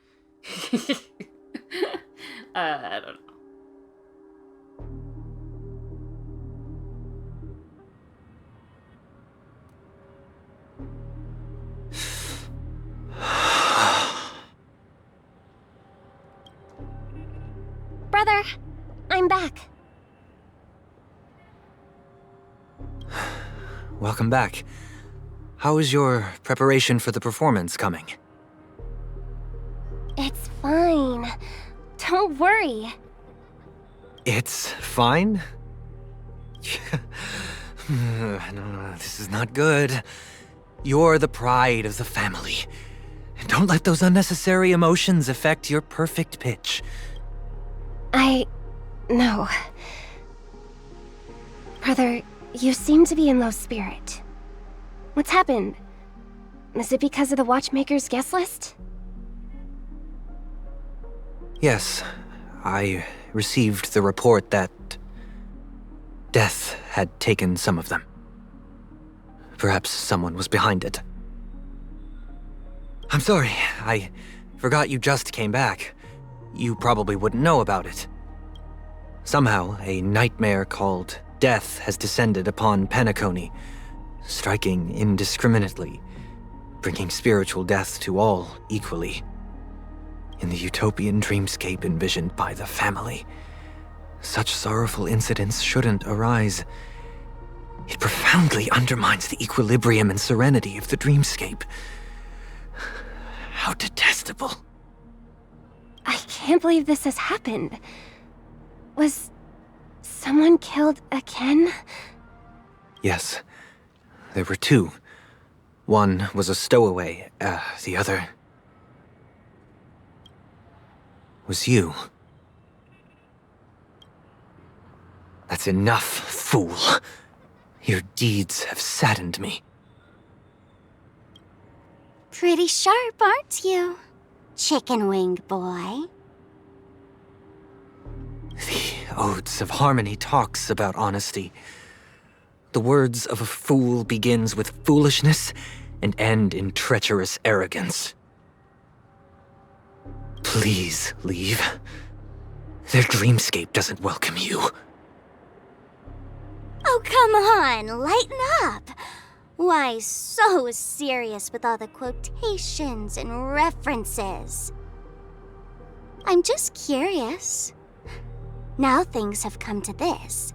I don't know. Brother, I'm back. Welcome back. How is your preparation for the performance coming? It's fine. Don't worry. It's fine? No, this is not good. You're the pride of the family. Don't let those unnecessary emotions affect your perfect pitch. No. Brother, you seem to be in low spirit. What's happened? Is it because of the Watchmaker's guest list? Yes, I received the report that death had taken some of them. Perhaps someone was behind it. I'm sorry, I forgot you just came back. You probably wouldn't know about it. Somehow, a nightmare called death has descended upon Penacony, striking indiscriminately, bringing spiritual death to all equally. In the utopian dreamscape envisioned by the family, such sorrowful incidents shouldn't arise. It profoundly undermines the equilibrium and serenity of the dreamscape. How detestable. I can't believe this has happened. Was someone killed again? Yes, there were two. One was a stowaway, the other was you. That's enough, fool. Your deeds have saddened me. Pretty sharp, aren't you, chicken-winged boy? The Odes of Harmony talks about honesty. The words of a fool begins with foolishness and end in treacherous arrogance. Please leave. Their dreamscape doesn't welcome you. Oh, come on, lighten up. Why so serious with all the quotations and references? I'm just curious. Now things have come to this.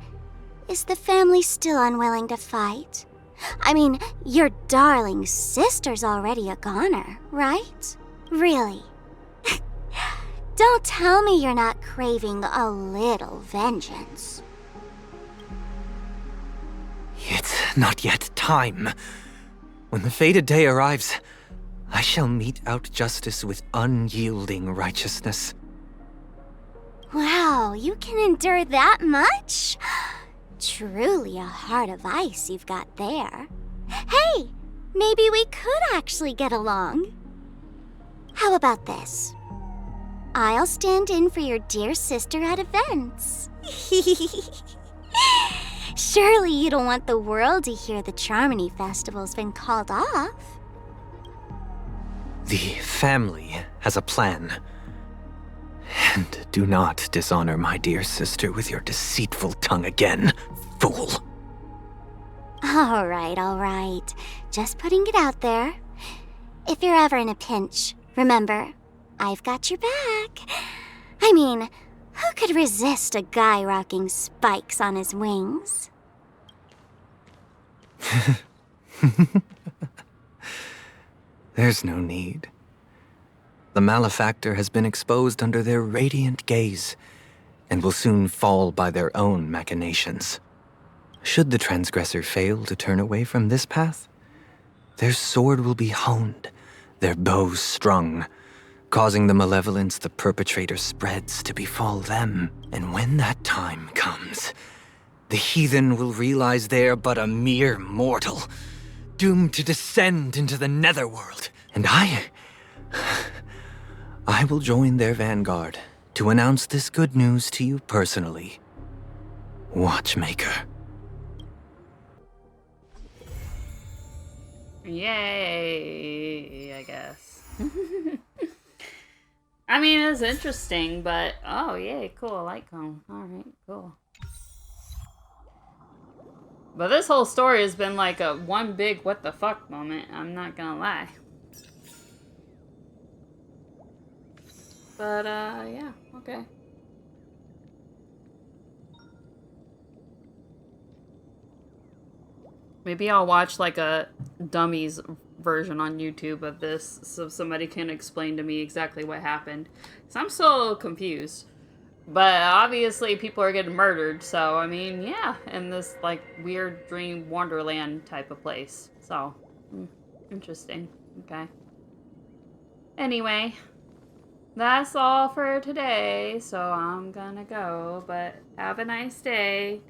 Is the family still unwilling to fight? I mean, your darling sister's already a goner, right? Really? Don't tell me you're not craving a little vengeance. It's not yet time. When the fated day arrives, I shall mete out justice with unyielding righteousness. Wow, you can endure that much? Truly a heart of ice you've got there. Hey, maybe we could actually get along. How about this? I'll stand in for your dear sister at events. Surely you don't want the world to hear the Charmony Festival's been called off. The family has a plan. And do not dishonor my dear sister with your deceitful tongue again, fool. All right. Just putting it out there. If you're ever in a pinch, remember, I've got your back. I mean, who could resist a guy rocking spikes on his wings? There's no need. The malefactor has been exposed under their radiant gaze, and will soon fall by their own machinations. Should the transgressor fail to turn away from this path, their sword will be honed, their bow strung, causing the malevolence the perpetrator spreads to befall them. And when that time comes, the heathen will realize they're but a mere mortal, doomed to descend into the netherworld. And I will join their vanguard to announce this good news to you personally, Watchmaker. Yay, I guess. I mean, it's interesting, but oh, yay, cool, light cone. Alright, cool. But this whole story has been like a one big what the fuck moment, I'm not gonna lie. But, yeah, okay. Maybe I'll watch like a dummies version on YouTube of this so somebody can explain to me exactly what happened. Because I'm still a little confused. But obviously people are getting murdered, so I mean, yeah, in this like weird dream wonderland type of place. So, interesting. Okay. Anyway, that's all for today, so I'm gonna go, but have a nice day.